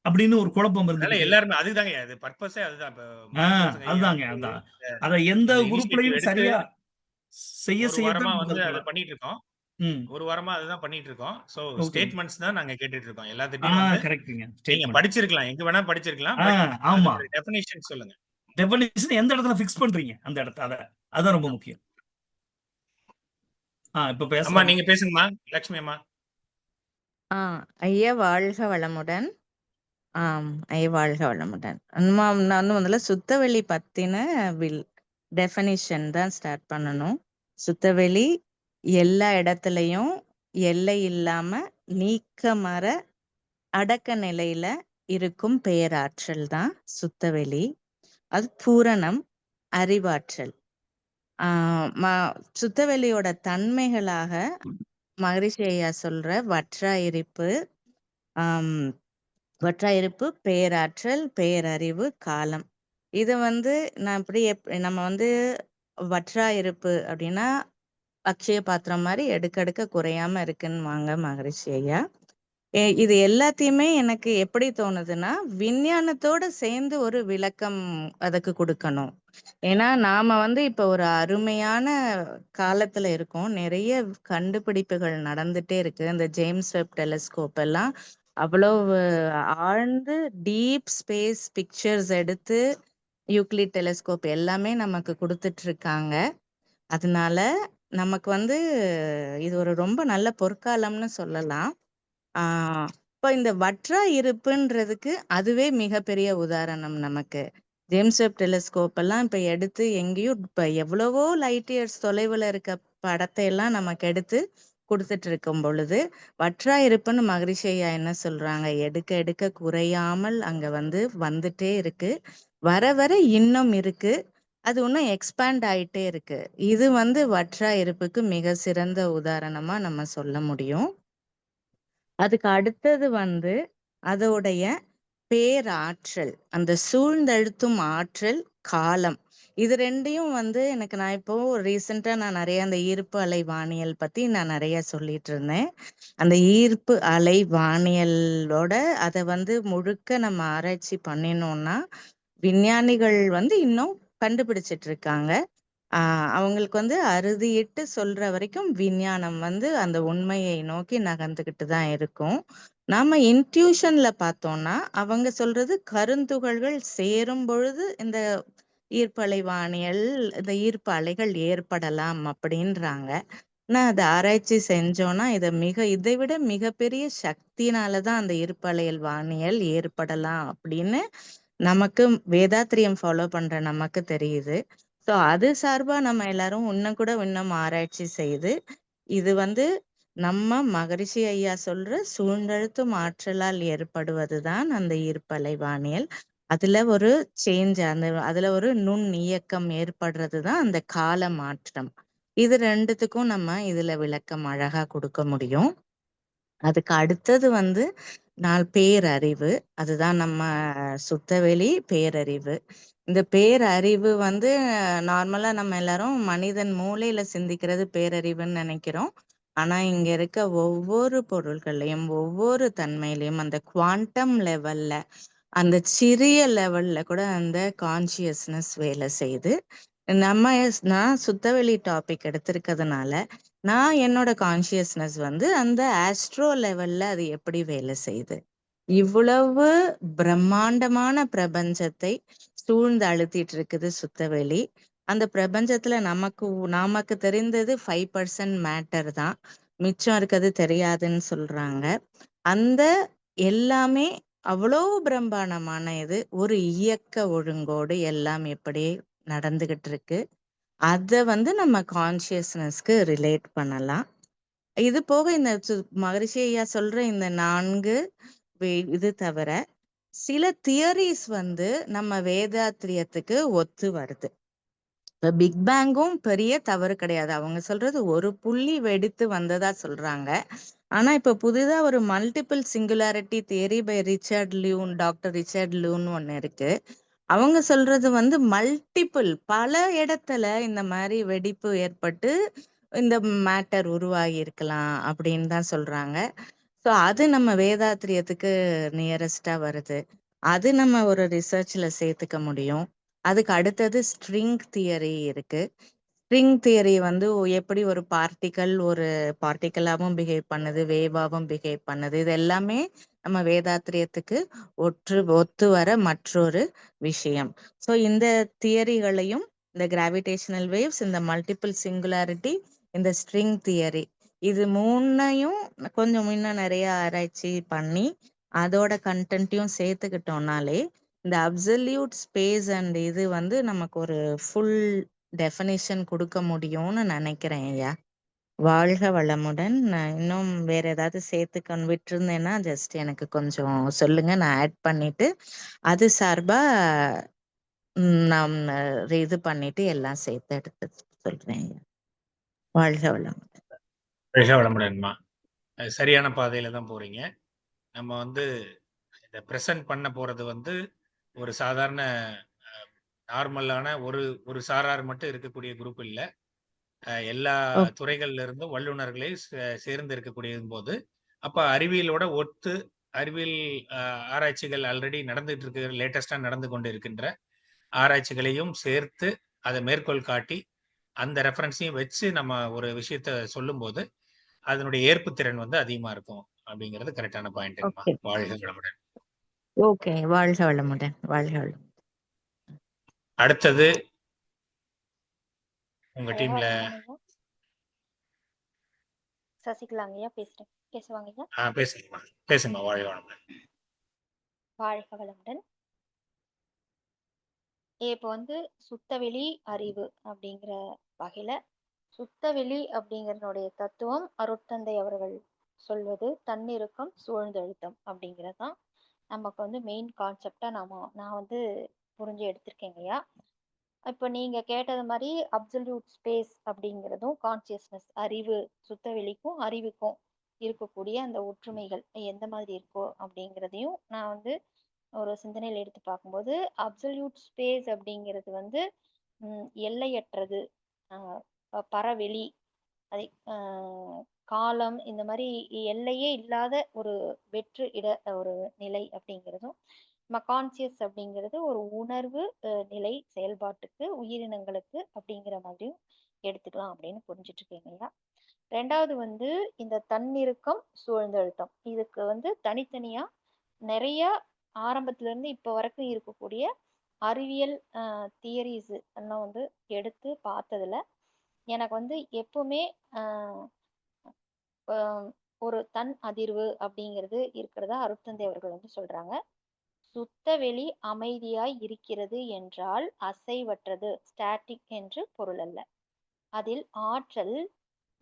S3: அப்படின்னு ஒரு குழப்பம்
S4: அதனால
S3: இருந்துகிட்டே.
S4: எல்லாருமே அதுதாங்க, அது பர்பஸே அதுதான். இப்ப மாணிக்கவாசக ஐயா
S3: அதுதாங்க
S4: வந்து
S3: அதான். அதை எந்த
S4: இந்த இனிஷியேட்டிவ்
S3: குரூப்லயும்
S4: எடுத்து
S3: சரியா
S4: ஒரு வாரமா
S3: செய்யத்தான்
S4: வந்து அதை
S3: கருக்கலாம்.
S4: பண்ணிட்டு இருக்கோம். ஒரு வாரமா அதுதான் பண்ணிட்டு இருக்கோம். So
S3: okay.
S4: ஸ்டேட்மெண்ட்ஸ் தான் நாங்க கேட்டுட்டு இருக்கோம். எல்லாத்திட்டையும் வந்து
S3: கரெக்ட்டுங்க.
S4: நீங்க
S3: ஸ்டேட்மெண்ட்.
S4: படிச்சிருக்கலாம், எங்க வேணா படிச்சிருக்கலாம். பட்
S3: ஆமா.
S4: அதோட டெஃபினிஷன் சொல்லுங்க.
S3: டெஃபினிஷன் எந்த இடத்துல ஃபிக்ஸ் பண்றீங்க அந்த இடத்த, அதான் ரொம்ப முக்கியம். இப்ப
S4: அம்மா
S3: பேசலாம்.
S4: நீங்க பேசுங்கம்மா, லட்சுமி அம்மா.
S1: ஐயா வாழ்க வளமுடன். ஐயா வாழ்க வளமுடன். நான் வந்து முதல்ல சுத்தவெளி பத்தின டெஃபினிஷன் தான் ஸ்டார்ட் பண்ணணும். சுத்தவெளி எல்லா இடத்துலயும் எல்லை இல்லாம நீக்கமற அடக்க நிலையில இருக்கும் பேராற்றல் தான் சுத்தவெளி. அது பூரணம், அறிவாற்றல். சுத்தவெளியோட தன்மைகளாக மகரிஷி ஐயா சொல்ற வற்றாயிருப்பு, பேராற்றல், பேரறிவு, காலம். இத வந்து நான் நம்ம வந்து வற்றாயிருப்பு அப்படின்னா அக்ஷய பாத்திரம் மாதிரி எடுக்க குறையாம இருக்குன்னு வாங்க மகரிஷி ஐயா. இது எல்லாத்தையுமே எனக்கு எப்படி தோணுதுன்னா, விஞ்ஞானத்தோட சேர்ந்து ஒரு விளக்கம் அதுக்கு கொடுக்கணும். ஏன்னா நாம வந்து இப்ப ஒரு அருமையான காலத்துல இருக்கோம். நிறைய கண்டுபிடிப்புகள் நடந்துட்டே இருக்கு. இந்த ஜேம்ஸ் வெப் டெலிஸ்கோப் எல்லாம் அவ்வளவு ஆழ்ந்து டீப் ஸ்பேஸ் பிக்சர்ஸ் எடுத்து யூக்ளிட் டெலிஸ்கோப் எல்லாமே நமக்கு கொடுத்துட்டு இருக்காங்க. அதனால நமக்கு வந்து இது ஒரு ரொம்ப நல்ல பொற்காலம்னு சொல்லலாம். இப்போ இந்த வற்றா இருப்புன்றதுக்கு அதுவே மிகப்பெரிய உதாரணம் நமக்கு. ஜேம்ஸ் வெப் டெலிஸ்கோப் எல்லாம் இப்ப எடுத்து எங்கேயும் இப்ப எவ்வளவோ லைட் இயர்ஸ் தொலைவுல இருக்க படத்தை எல்லாம் நமக்கு எடுத்து கொடுத்துட்டு இருக்கும் பொழுது வற்றா இருப்புன்னு மகரிஷி ஐயா என்ன சொல்றாங்க, எடுக்க குறையாமல் அங்க வந்துட்டே இருக்கு, வர இன்னும் இருக்கு, அது இன்னும் எக்ஸ்பேண்ட் ஆயிட்டே இருக்கு. இது வற்றா இருப்புக்கு மிக சிறந்த உதாரணமா நம்ம சொல்ல முடியும். அதுக்கு அடுத்தது அதோடைய பேராற்றல், அந்த சூழ்ந்தழுத்தும் ஆற்றல், காலம். இது ரெண்டையும் எனக்கு நான் இப்போ ரீசெண்டா நான் நிறைய அந்த ஈர்ப்பு அலை வானியல் பத்தி நான் நிறைய சொல்லிட்டு இருந்தேன். அந்த ஈர்ப்பு அலை வானியலோட அதை முழுக்க நம்ம ஆராய்ச்சி பண்ணினோம்னா விஞ்ஞானிகள் இன்னும் கண்டுபிடிச்சிட்டு இருக்காங்க. அவங்களுக்கு அறுதியிட்டு சொல்ற வரைக்கும் விஞ்ஞானம் அந்த உண்மையை நோக்கி நகர்ந்துகிட்டு தான் இருக்கும். நாம இன்ட்யூஷன்ல பார்த்தோம்னா அவங்க சொல்றது கருந்துகள்கள் சேரும் பொழுது இந்த ஈர்ப்பலை வானியல், இந்த ஈர்ப்பு அலைகள் ஏற்படலாம் அப்படின்றாங்க. நான் அதை ஆராய்ச்சி செஞ்சோம்னா இதை விட மிகப்பெரிய சக்தினாலதான் அந்த ஈர்ப்பலையல் வானியல் ஏற்படலாம் அப்படின்னு நமக்கு வேதாத்திரியம் ஃபாலோ பண்ற நமக்கு தெரியுது. ஸோ அது சார்பா நம்ம எல்லாரும் இன்னும் ஆராய்ச்சி செய்து இது வந்து நம்ம மகரிஷி ஐயா சொல்ற சூழ்ந்தழுத்தும் ஆற்றலால் ஏற்படுவதுதான் அந்த ஈர்ப்பலைவானியல். அதுல ஒரு அதுல ஒரு நுண் இயக்கம் ஏற்படுறதுதான் அந்த கால மாற்றம். இது ரெண்டுத்துக்கும் நம்ம இதுல விளக்கம் அழகா கொடுக்க முடியும். அதுக்கு அடுத்தது வந்து பேரறிவு. அதுதான் நம்ம சுத்தவெளி பேரறிவு. இந்த பேரறிவு வந்து நார்மலா நம்ம எல்லாரும் மனிதன் மூளையில சிந்திக்கிறது பேரறிவுன்னு நினைக்கிறோம். ஆனா இங்க இருக்க ஒவ்வொரு பொருள்களையும் ஒவ்வொரு தன்மையிலையும் அந்த குவாண்டம் லெவல்ல அந்த சிறிய லெவல்ல கூட அந்த கான்சியஸ்னஸ் வேலை செய்யுது. நான் சுத்தவெளி டாபிக் எடுத்திருக்கிறதுனால நான் என்னோட கான்சியஸ்னஸ் வந்து அந்த ஆஸ்ட்ரோ லெவல்ல அது எப்படி வேலை செய்யுது, இவ்வளவு பிரம்மாண்டமான பிரபஞ்சத்தை சூழ்ந்து அழுத்திட்டு இருக்குது சுத்தவெளி. அந்த பிரபஞ்சத்துல நமக்கு தெரிந்தது 5% மேட்டர் தான், மிச்சம் இருக்கிறது தெரியாதுன்னு சொல்றாங்க. அந்த எல்லாமே அவ்வளோ பிரம்மாண்டமான இது ஒரு இயக்க ஒழுங்கோடு எல்லாம் எப்படி நடந்துகிட்டு இருக்கு, அத வந்து நம்ம கான்சியஸ்னஸ்க்கு ரிலேட் பண்ணலாம். இது போக இந்த மகரிஷி ஐயா சொல்ற இந்த 4 இது தவிர சில தியரிஸ் வந்து நம்ம வேதாத்திரியத்துக்கு ஒத்து வருது. இப்ப பிக் பேங்கும் பெரிய தவறு கிடையாது. அவங்க சொல்றது ஒரு புள்ளி வெடித்து வந்ததா சொல்றாங்க. ஆனா இப்ப புதிதா ஒரு multiple singularity theory by doctor Richard லூன்னு ஒண்ணு இருக்கு. அவங்க சொல்றது வந்து பல இடத்துல இந்த மாதிரி வெடிப்பு ஏற்பட்டு இந்த மேட்டர் உருவாகி இருக்கலாம் அப்படின்னு தான் சொல்றாங்க. ஸோ அது நம்ம வேதாத்திரியத்துக்கு நியரஸ்டா வருது. அது நம்ம ஒரு ரிசர்ச்ல சேர்த்துக்க முடியும். அதுக்கு அடுத்தது ஸ்ட்ரிங் தியரி இருக்கு. ஸ்ட்ரிங் தியரி வந்து எப்படி ஒரு பார்ட்டிக்கலாவும் பிஹேவ் பண்ணுது, வேவாவும் பிஹேவ் பண்ணுது, இது எல்லாமே நம்ம வேதாத்திரியத்துக்கு ஒத்து வர மற்றொரு விஷயம். ஸோ இந்த தியரிகளையும் இந்த கிராவிடேஷனல் வேவ்ஸ், இந்த மல்டிபிள் சிங்குலாரிட்டி, இந்த ஸ்ட்ரிங் தியரி, இது மூணையும் கொஞ்சம் இன்னும் நிறைய ஆராய்ச்சி பண்ணி அதோட கண்டென்ட்டையும் சேர்த்துக்கிட்டோம்னாலே இந்த அப்சல்யூட் ஸ்பேஸ் அண்ட் இது வந்து நமக்கு ஒரு ஃபுல் டெஃபினிஷன் கொடுக்க முடியும்னு நினைக்கிறேன் ஐயா. வாழ்க வளமுடன். நான் இன்னும் வேற ஏதாவது விட்டுருந்தேன்னா ஜஸ்ட் எனக்கு கொஞ்சம் சொல்லுங்க, நான் ஆட் பண்ணிட்டு அது சார்பா நான் இது பண்ணிட்டு எல்லாம் சேர்த்து எடுத்து சொல்றேன் ஐயா. வாழ்க வளமுடன்.
S4: வாழ்க வளமுடன்மா. சரியான பாதையில தான் போறீங்க. நம்ம வந்து இதை ப்ரெசென்ட் பண்ண போறது வந்து ஒரு சாதாரண நார்மலான ஒரு சாரார் மட்டும் இருக்கக்கூடிய குரூப் இல்லை. எல்லா துறைகள்ல இருந்தும் வல்லுநர்களை சேர்ந்து இருக்கக்கூடிய போது அப்ப அறிவியலோட அறிவியல் ஆராய்ச்சிகள் ஆல்ரெடி நடந்துட்டு இருக்கு, லேட்டஸ்டா நடந்து கொண்டு இருக்கின்ற ஆராய்ச்சிகளையும் சேர்த்து அதை மேற்கோள் காட்டி அந்த ரெஃபரன்ஸையும் வச்சு நம்ம ஒரு விஷயத்த சொல்லும் போது அதனுடைய ஏற்பு திறன் வந்து அதிகமா இருக்கும் அப்படிங்கிறது கரெக்டான பாயிண்ட். வாழ்க வளமுடன்.
S1: ஓகே, வாழ்க வளமுடன். வாழ்க வளமுடன்.
S4: அடுத்தது உங்க டீம்ல
S2: சசிகலாங்கய்யா பேசுவாங்கய்யா.
S4: பேசுங்க. வாழ்க வளமுடன்.
S2: வாழ்க வளமுடன். இப்போ வந்து சுத்தவெளி அறிவு அப்படிங்கிற வகையில சுத்தவெளி அப்படிங்கறதுடைய தத்துவம் அருட்தந்தை அவர்கள் சொல்வது தன்னிருக்கம் சூழ்ந்தழுத்தம் அப்படிங்கறதுதான் நமக்கு வந்து மெயின் கான்செப்டா நான் வந்து புரிஞ்சு எடுத்திருக்கேங்கய்யா. இப்போ நீங்க கேட்டது மாதிரி அப்சல்யூட் ஸ்பேஸ் அப்படிங்கிறதும் கான்சியஸ்னஸ், அறிவு, சுத்தவெளிக்கும் அறிவுக்கும் இருக்கக்கூடிய அந்த ஒற்றுமைகள் எந்த மாதிரி இருக்கோ அப்படிங்கிறதையும் நான் வந்து ஒரு சிந்தனையில் எடுத்து பார்க்கும்போது அப்சல்யூட் ஸ்பேஸ் அப்படிங்கிறது வந்து எல்லையற்றது, பரவெளி, அதை காலம், இந்த மாதிரி எல்லையே இல்லாத ஒரு ஒரு நிலை அப்படிங்கிறதும், நம்ம கான்சியஸ் அப்படிங்கிறது ஒரு உணர்வு நிலை செயல்பாட்டுக்கு உயிரினங்களுக்கு அப்படிங்கிற மாதிரியும் எடுத்துக்கலாம் அப்படின்னு புரிஞ்சுட்டு இருக்கீங்களா. ரெண்டாவது வந்து இந்த தன்னிருக்கம் சூழ்ந்தழுத்தம், இதுக்கு வந்து தனித்தனியா நிறைய ஆரம்பத்துல இருந்து இப்ப வரைக்கும் இருக்கக்கூடிய அறிவியல் தியரிஸ் எல்லாம் வந்து எடுத்து பார்த்ததுல எனக்கு வந்து எப்பவுமே ஒரு தன் அதிர்வு அப்படிங்கிறது இருக்கிறதா அருட்தந்தை அவர்கள் வந்து சொல்றாங்க. சுத்தவெளி அமைதியாய் இருக்கிறது என்றால் அசைவற்றது ஸ்டாட்டிக் என்று பொருள் அல்ல. அதில் ஆற்றல்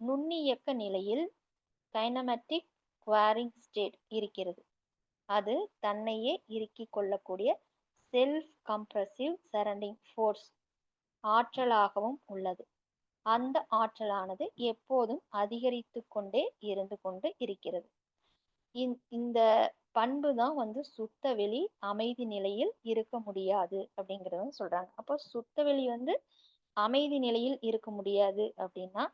S2: நுண்ணியக்க நிலையில் கைனமேட்டிக் குவாரிங் ஸ்டேட் இருக்கிறது. அது தன்னையே இறுக்கிக் கொள்ளக்கூடிய செல்ஃப் கம்ப்ரசிவ் சரண்டிங் ஃபோர்ஸ் ஆற்றலாகவும் உள்ளது. அந்த ஆற்றலானது எப்போதும் அதிகரித்து கொண்டே இருந்து கொண்டு இருக்கிறது. இந்த பண்பு தான் வந்து சுத்தவெளி அமைதி நிலையில் இருக்க முடியாது அப்படிங்கிறத சொல்றாங்க. அப்போ சுத்தவெளி வந்து அமைதி நிலையில் இருக்க முடியாது அப்படின்னா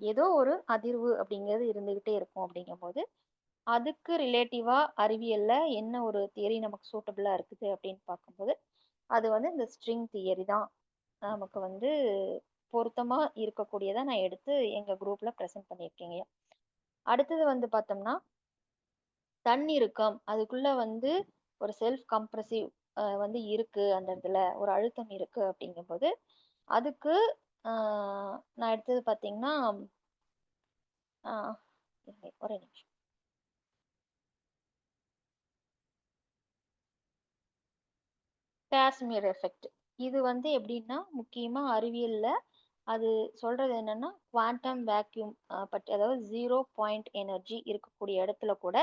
S2: ஏதோ ஒரு அதிர்வு அப்படிங்கிறது இருந்துகிட்டே இருக்கும். அப்படிங்கும்போது அதுக்கு ரிலேட்டிவா அறிவியல்ல என்ன ஒரு தியரி நமக்கு சூட்டபிளா இருக்குது அப்படின்னு பார்க்கும்போது அது வந்து இந்த ஸ்ட்ரிங் தியரி தான் நமக்கு வந்து பொருத்தமா இருக்கக்கூடியதா நான் எடுத்து எங்க குரூப்ல ப்ரெசென்ட் பண்ணியிருக்கேங்க. அடுத்தது வந்து பார்த்தோம்னா தன்னிருக்கம், அதுக்குள்ள வந்து ஒரு செல்ஃப் கம்ப்ரசிவ் வந்து இருக்கு, அந்த இடத்துல ஒரு அழுத்தம் இருக்கு அப்படிங்கும்போது அதுக்கு நான் எடுத்தது பார்த்தீங்கன்னா ஒரே நிமிஷம். காஷ்மீர் எஃபெக்ட். இது வந்து எப்படின்னா முக்கியமா அறிவியல்ல அது சொல்றது என்னன்னா குவாண்டம் வேக்யூம் பற்றி, அதாவது 0 பாயிண்ட் எனர்ஜி இருக்கக்கூடிய இடத்துல கூட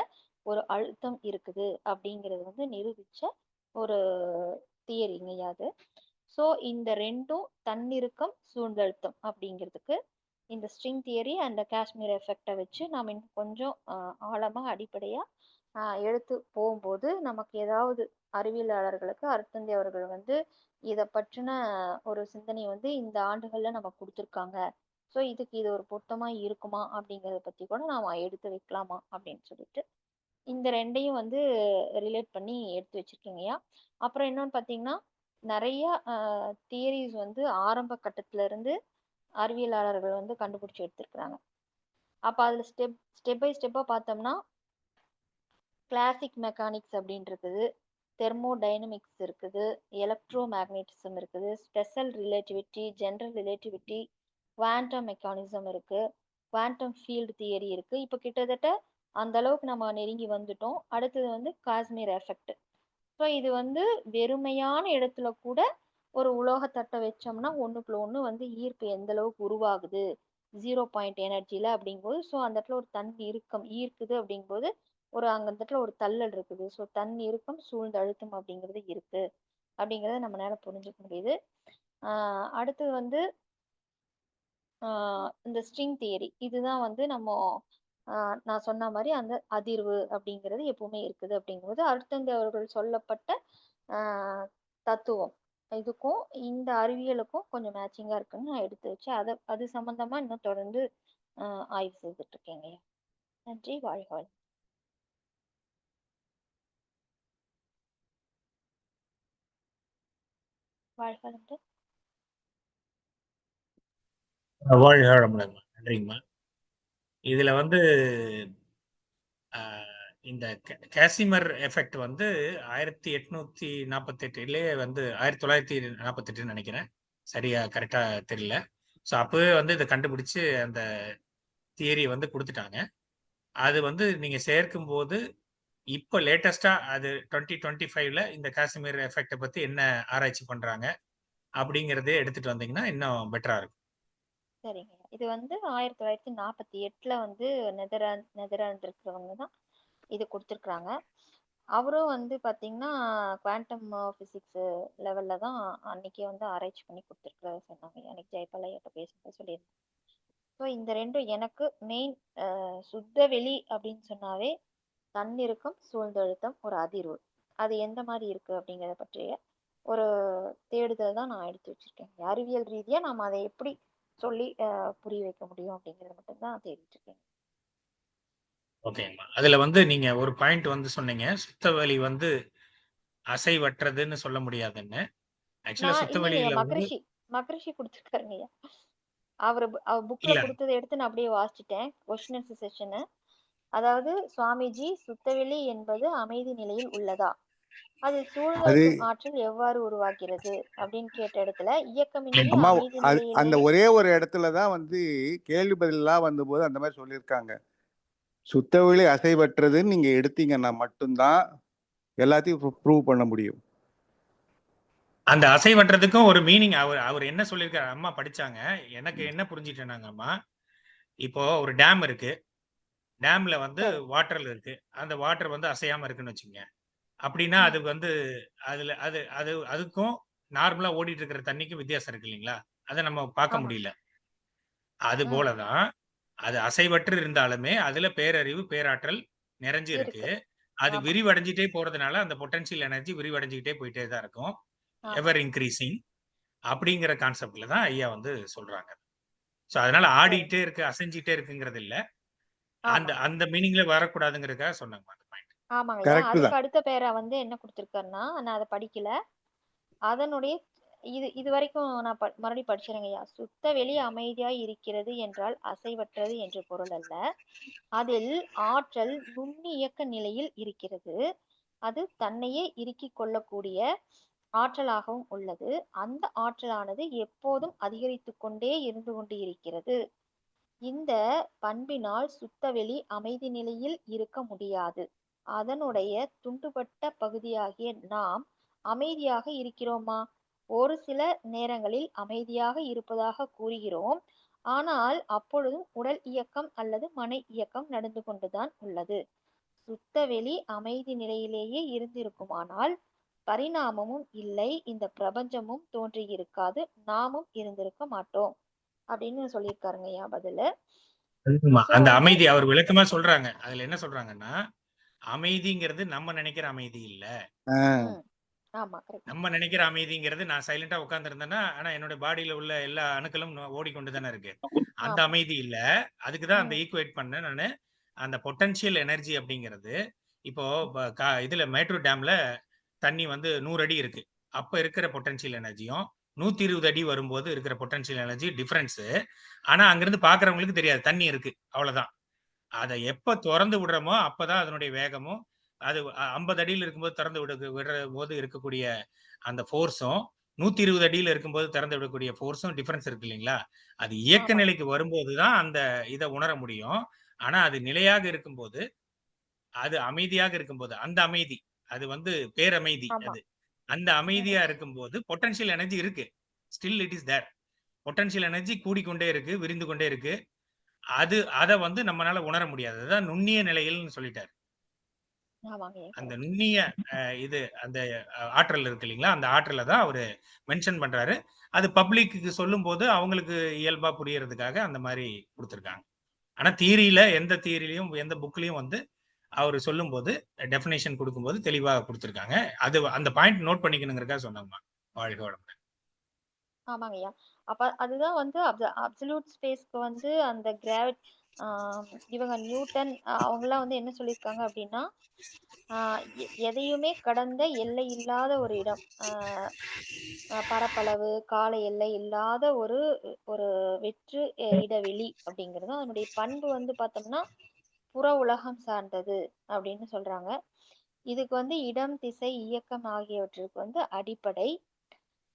S2: ஒரு அழுத்தம் இருக்குது அப்படிங்கிறது வந்து நிரூபிச்ச ஒரு தியரிங்க அது. ஸோ இந்த ரெண்டும் தன்னிருக்கம் சூழ்ந்தழுத்தம் அப்படிங்கிறதுக்கு இந்த ஸ்ட்ரிங் தியரி அண்ட் காஷ்மீர் எஃபெக்டை வச்சு நாம் இன்னும் கொஞ்சம் ஆழமாக அடிப்படையாக எடுத்து போகும்போது நமக்கு ஏதாவது அறிவியலாளர்களுக்கு அருட்தந்தை அவர்கள் வந்து இதை பற்றின ஒரு சிந்தனை வந்து இந்த ஆண்டுகளில் நம்ம கொடுத்துருக்காங்க. ஸோ இதுக்கு இது ஒரு பொருத்தமாக இருக்குமா அப்படிங்கிறத பற்றி கூட நாம் எடுத்து வைக்கலாமா அப்படின்னு சொல்லிட்டு இந்த ரெண்டையும் வந்து ரிலேட் பண்ணி எடுத்து வச்சிருக்கீங்கய்யா. அப்புறம் இன்னொன்று பார்த்தீங்கன்னா நிறைய தியரிஸ் வந்து ஆரம்ப கட்டத்துல இருந்து அறிவியலாளர்கள் வந்து கண்டுபிடிச்சு எடுத்திருக்கிறாங்க. அப்போ அதில் ஸ்டெப் பை ஸ்டெப்பாக பார்த்தோம்னா கிளாசிக் மெக்கானிக்ஸ் அப்படின்னு இருக்குது, தெர்மோடைனமிக்ஸ் இருக்குது, எலக்ட்ரோ மேக்னட்டிசம் இருக்குது, special relativity, general relativity, quantum mechanism இருக்கு, குவாண்டம் ஃபீல்டு தியரி இருக்கு. இப்போ கிட்டத்தட்ட அந்த அளவுக்கு நம்ம நெருங்கி வந்துட்டோம். அடுத்தது வந்து காஷ்மீர் எஃபெக்ட். ஸோ இது வந்து வெறுமையான இடத்துல கூட ஒரு உலோகத்தட்டை வச்சோம்னா ஒண்ணுக்குள்ள ஒண்ணு வந்து ஈர்ப்பு எந்த அளவுக்கு உருவாகுது 0 பாயிண்ட் எனர்ஜில அப்படிங்கும்போது, ஸோ அந்த இடத்துல ஒரு தன் இறுக்கம் ஈர்க்குது அப்படிங்கும்போது அந்த இடத்துல ஒரு தள்ளல் இருக்குது. ஸோ தன் இறுக்கம் சூழ்ந்த அழுத்தம் அப்படிங்கிறது இருக்கு அப்படிங்கிறத நம்மளால புரிஞ்சுக்க முடியுது. அடுத்தது வந்து இந்த ஸ்ட்ரிங் தியரி, இதுதான் வந்து நம்ம நான் சொன்ன மாதிரி அந்த அதிர்வு அப்படிங்கிறது எப்பவுமே இருக்குது அப்படிங்கும்போது அருட்தந்தை அவர்கள் சொல்லப்பட்ட தத்துவம் இதுக்கும் இந்த அறிவியலுக்கும் கொஞ்சம் மேட்சிங்கா இருக்குன்னு நான் எடுத்து வச்சு அது சம்பந்தமா இன்னும் தொடர்ந்து ஆய்வு செய்துட்டு இருக்கேங்க. நன்றி, வாழ்க வளமுடன். வாழ்க வளமுடன்.
S4: வாழ்க வளமுடன். நன்றிங்கம்மா. இதுல வந்து இந்த காசிமர் எஃபெக்ட் வந்து 1848 வந்து 1948 நினைக்கிறேன், சரியா கரெக்டா தெரியல. ஸோ அப்பவே வந்து இதை கண்டுபிடிச்சு அந்த தியரி வந்து கொடுத்துட்டாங்க. அது வந்து நீங்க சேர்க்கும் போது இப்போ லேட்டஸ்டா அது 2025ல இந்த காஷ்மீர் எஃபெக்டை பத்தி என்ன ஆராய்ச்சி பண்றாங்க அப்படிங்கறதே எடுத்துட்டு வந்தீங்கன்னா இன்னும் பெட்டரா இருக்கும்.
S2: சரிங்க. இது வந்து 1948ல வந்து நெதர்லாந்து இருக்கிறவங்க தான் இது கொடுத்துருக்குறாங்க. அவரும் வந்து பார்த்தீங்கன்னா குவாண்டம் ஃபிசிக்ஸ் லெவலில் தான் அன்னைக்கே வந்து ஆராய்ச்சி பண்ணி கொடுத்துருக்குறாரு சொன்னாங்க. அன்னைக்கு ஜெயபாலா கிட்ட பேசும்போது சொல்லியிருந்தேன். ஸோ இந்த ரெண்டும் எனக்கு மெயின். சுத்த வெளி அப்படின்னு சொன்னாவே தன்னிருக்கம் சூழ்ந்தழுத்தம் ஒரு அதிர்வு, அது எந்த மாதிரி இருக்கு அப்படிங்கிறத பற்றிய ஒரு தேடுதல் தான் நான் எடுத்து வச்சிருக்கேன். அறிவியல் ரீதியாக நாம் அதை எப்படி சொல்லி புரிய வைக்க முடியும் அப்படிங்கிறத மட்டும்தான் தேடிட்டு இருக்கேன்.
S4: ஓகேங்கம்மா. அதுல வந்து நீங்க ஒரு பாயிண்ட் வந்து சொன்னீங்க, சுத்தவெளி வந்து அசைவற்றதுன்னு சொல்ல முடியாதுன்னு. ஆக்சுவலா
S2: நான் இல்லைங்கய்யா,
S4: சுத்தவெளியில வந்து
S2: மகரிஷி கொடுத்துருக்காருங்கய்யா. அவர் புக்ல
S4: இல்ல
S2: கொடுத்ததை எடுத்து நான் அப்படியே வாசிச்சிட்டேன். Question answer session. அதாவது சுவாமிஜி, சுத்தவெளி என்பது அமைதி நிலையில் உள்ளதா, அதில்
S5: அது
S2: சூழ்ந்தழுத்தும் ஆற்றல் எவ்வாறு உருவாகிறது அப்படின்னு கேட்ட இடத்துல இயக்கமின்றி
S5: அம்மா
S2: அமைதி
S5: அந்த
S2: நிலையிலே
S5: ஒரே ஒரு இடத்துல தான் வந்து கேள்வி பதிலெல்லாம் வந்தபோது அந்த மாதிரி சொல்லியிருக்காங்க. சுத்தவெளி அசைவற்றதுன்னு நீங்க எடுத்தீங்கன்னா மட்டும்தான் எல்லாத்தையும் ப்ரூவ் பண்ண முடியும்.
S4: அந்த அசைவற்றதுக்கும் ஒரு மீனிங் அவர் என்ன சொல்லியிருக்காரு, அம்மா படிச்சாங்க. எனக்கு என்ன புரிஞ்சுட்டேனாங்க அம்மா, இப்போ ஒரு டேம் இருக்கு. டேம்ல வந்து
S2: சரி.
S4: வாட்டர்ல இருக்கு. அந்த வாட்டர் வந்து அசையாம இருக்குன்னு வச்சுக்கங்க. அப்படின்னா அது வந்து அதுல அது அது அதுக்கும் நார்மலா ஓடிட்டு இருக்கிற தண்ணிக்கும் வித்தியாசம் இருக்கு இல்லைங்களா? அத நம்ம பார்க்க
S2: ஆமா.
S4: முடியல. அது
S2: ம்.
S4: போல தான் அது அசைவற்று இருந்தாலுமே அதுல பேரறிவு, பேராற்றல் நிறைஞ்சு இருக்கு.
S2: இருக்கு.
S4: அது
S2: ஆமா.
S4: விரிவடைஞ்சிட்டே போறதுனால அந்த பொட்டன்ஷியல் எனர்ஜி விரிவடைஞ்சுக்கிட்டே போயிட்டே தான் இருக்கும்.
S2: ஆமா.
S4: எவர் இன்கிரீசிங் அப்படிங்கிற கான்செப்ட்ல தான் ஐயா வந்து சொல்றாங்க. சோ அதனால
S2: சரி.
S4: ஆடிட்டே இருக்கு, அசைஞ்சிட்டே இருக்குங்கிறது இல்ல. அந்த
S2: ஆமா.
S4: அந்த மீனிங்ல வரக்கூடாதுங்கிறதுக்காக சொன்னாங்க அந்த பாயிண்ட்.
S2: ஆமாங்கய்யா.
S5: கரெக்ட்
S2: அதுக்கு
S5: தான்.
S2: அடுத்த பேரா வந்து என்ன குடுத்திருக்காருன்னா, நான் அத படிக்கல. அதனுடைய இதுவரைக்கும் நான் மறுபடியும் படிக்கிறேங்கய்யா. சுத்த வெளி அமைதியாய் இருக்கிறது என்றால் அசைவற்றது என்று பொருள் அல்ல. அதில் ஆற்றல் நுண்ணியக்க நிலையில் இருக்கிறது. அது தன்னையே இறுக்கிக் கொள்ளக்கூடிய ஆற்றலாகவும் உள்ளது. அந்த ஆற்றலானது எப்போதும் அதிகரித்துக் கொண்டே இருந்து கொண்டு இருக்கிறது. இந்த பண்பினால் சுத்தவெளி அமைதி நிலையில் இருக்க முடியாது. அதனுடைய துண்டுபட்ட பகுதியாகிய நாம் அமைதியாக இருக்கிறோமா? ஒரு சில நேரங்களில் அமைதியாக இருப்பதாக கூறுகிறோம். ஆனால் அப்பொழுதும் உடல் இயக்கம் அல்லது மன இயக்கம் நடந்து கொண்டுதான் உள்ளது. சுத்தவெளி அமைதி நிலையிலேயே இருந்திருக்குமானால் பரிணாமமும் இல்லை, இந்த பிரபஞ்சமும் தோன்றியிருக்காது, நாமும் இருந்திருக்க மாட்டோம் அப்படின்னு சொல்லியிருக்காருங்க ஐயா பதிலு. சோ
S4: அந்த
S2: வந்து
S4: அமைதி அவர் விளக்கமா சொல்றாங்க. அதுல என்ன சொல்றாங்கன்னா, அமைதிங்கிறது நம்ம நினைக்கிற அமைதி இல்ல.
S2: ம், ஆமா கரெக்ட்.
S4: நம்ம நினைக்கிற அமைதிங்கிறது நான் சைலண்டா உட்கார்ந்து இருந்தேன்னா, ஆனா என்னோட பாடியில உள்ள எல்லா அணுக்களும் ஓடிக்கொண்டு தானே இருக்கு. அந்த
S2: ஆமா.
S4: அமைதி இல்ல. அதுக்கு தான் அந்த
S2: ம்,
S4: ஈக்குவேட் பண்ணேன் நானு. அந்த பொட்டன்ஷியல் எனர்ஜி அப்படிங்கிறது, இப்போ இதுல மேட்டூர் டேம்ல தண்ணி வந்து 100 அடி இருக்கு. அப்ப இருக்கிற பொட்டன்ஷியல் எனர்ஜியும், 120 அடி வரும்போது இருக்கிற பொட்டன்ஷியல் எனர்ஜி டிஃபரன்ஸ். ஆனா அங்கிருந்து பார்க்கிறவங்களுக்கு தெரியாது. தண்ணி இருக்கு. அவ்வளவுதான். அத எப்ப தொறந்து விடுறோமோ, அப்பதான் அதனுடைய வேகமும், அது 50 அடியில இருக்கும்போது திறந்து விடுறபோது இருக்கக்கூடிய அந்த ஃபோர்ஸும், 120 அடியில இருக்கும்போது திறந்து விடக்கூடிய ஃபோர்ஸும் டிஃபரன்ஸ் இருக்கு இல்லைங்களா? அது இயக்க
S2: ஆமாங்க.
S4: நிலைக்கு வரும்போது தான் அந்த இத உணர முடியும். ஆனா அது நிலையாக இருக்கும்போது, அது அமைதியாக இருக்கும்போது, அந்த அமைதி, அது வந்து பேரமைதி
S2: ஆமா.
S4: அது. அந்த
S2: ம்,
S4: அமைதியா இருக்கும்போது பொட்டன்ஷியல் எனர்ஜி இருக்கு. Still it is there. Potential energy கூடிக்கொண்டே இருக்கு, விரிந்து கொண்டே இருக்கு. அத வந்து நம்மனால உணர முடியாது. அதுதான் நுண்ணிய நிலைகள்னு சொல்லிட்டாரு.
S2: ஆமாங்கய்யா
S4: அந்த
S2: கரெக்ட்.
S4: நுண்ணிய இது அந்த ஆற்றல் இருக்கு இல்லைங்களா? அந்த ஆற்றல தான் அவரு மென்ஷன் பண்றாரு. அது பப்ளிக்குக்கு சொல்லும்போது அவங்களுக்கு இயல்பா புரியறதுக்காக அந்த மாரி குடுத்திருக்காங்க. ஆனா தியரியில எந்த தியரிலயும், எந்த புக்லயும் வந்து அவரு சொல்லும்போது டெஃபினிஷன் குடுக்கும்போது தெளிவா குடுத்திருக்காங்க. அது அந்த பாயிண்ட் நோட் பண்ணிக்கணுங்கிறதுக்காக சொன்னேங்கம்மா. வாழ்க வளமுடன்.
S2: ஆமாங்கய்யா. அப்ப அதுதான் வந்து அப்சல்யூட் ஸ்பேஸ்க்கு வந்து அந்த ஆ இவங்க நியூட்டன் அவங்கலாம் வந்து என்ன சொல்லியிருக்காங்க அப்படின்னா, ஆ எதையுமே கடந்த எல்லை இல்லாத ஒரு இடம். பரப்பளவு, கால எல்லை இல்லாத ஒரு ஒரு வெற்று இடைவெளி அப்படிங்கிறது அதனுடைய பண்பு வந்து பார்த்தோம்னா, புற உலகம் சார்ந்தது அப்படின்னு சொல்றாங்க. இதுக்கு வந்து இடம், திசை, இயக்கம் ஆகியவற்றிற்கு வந்து அடிப்படை.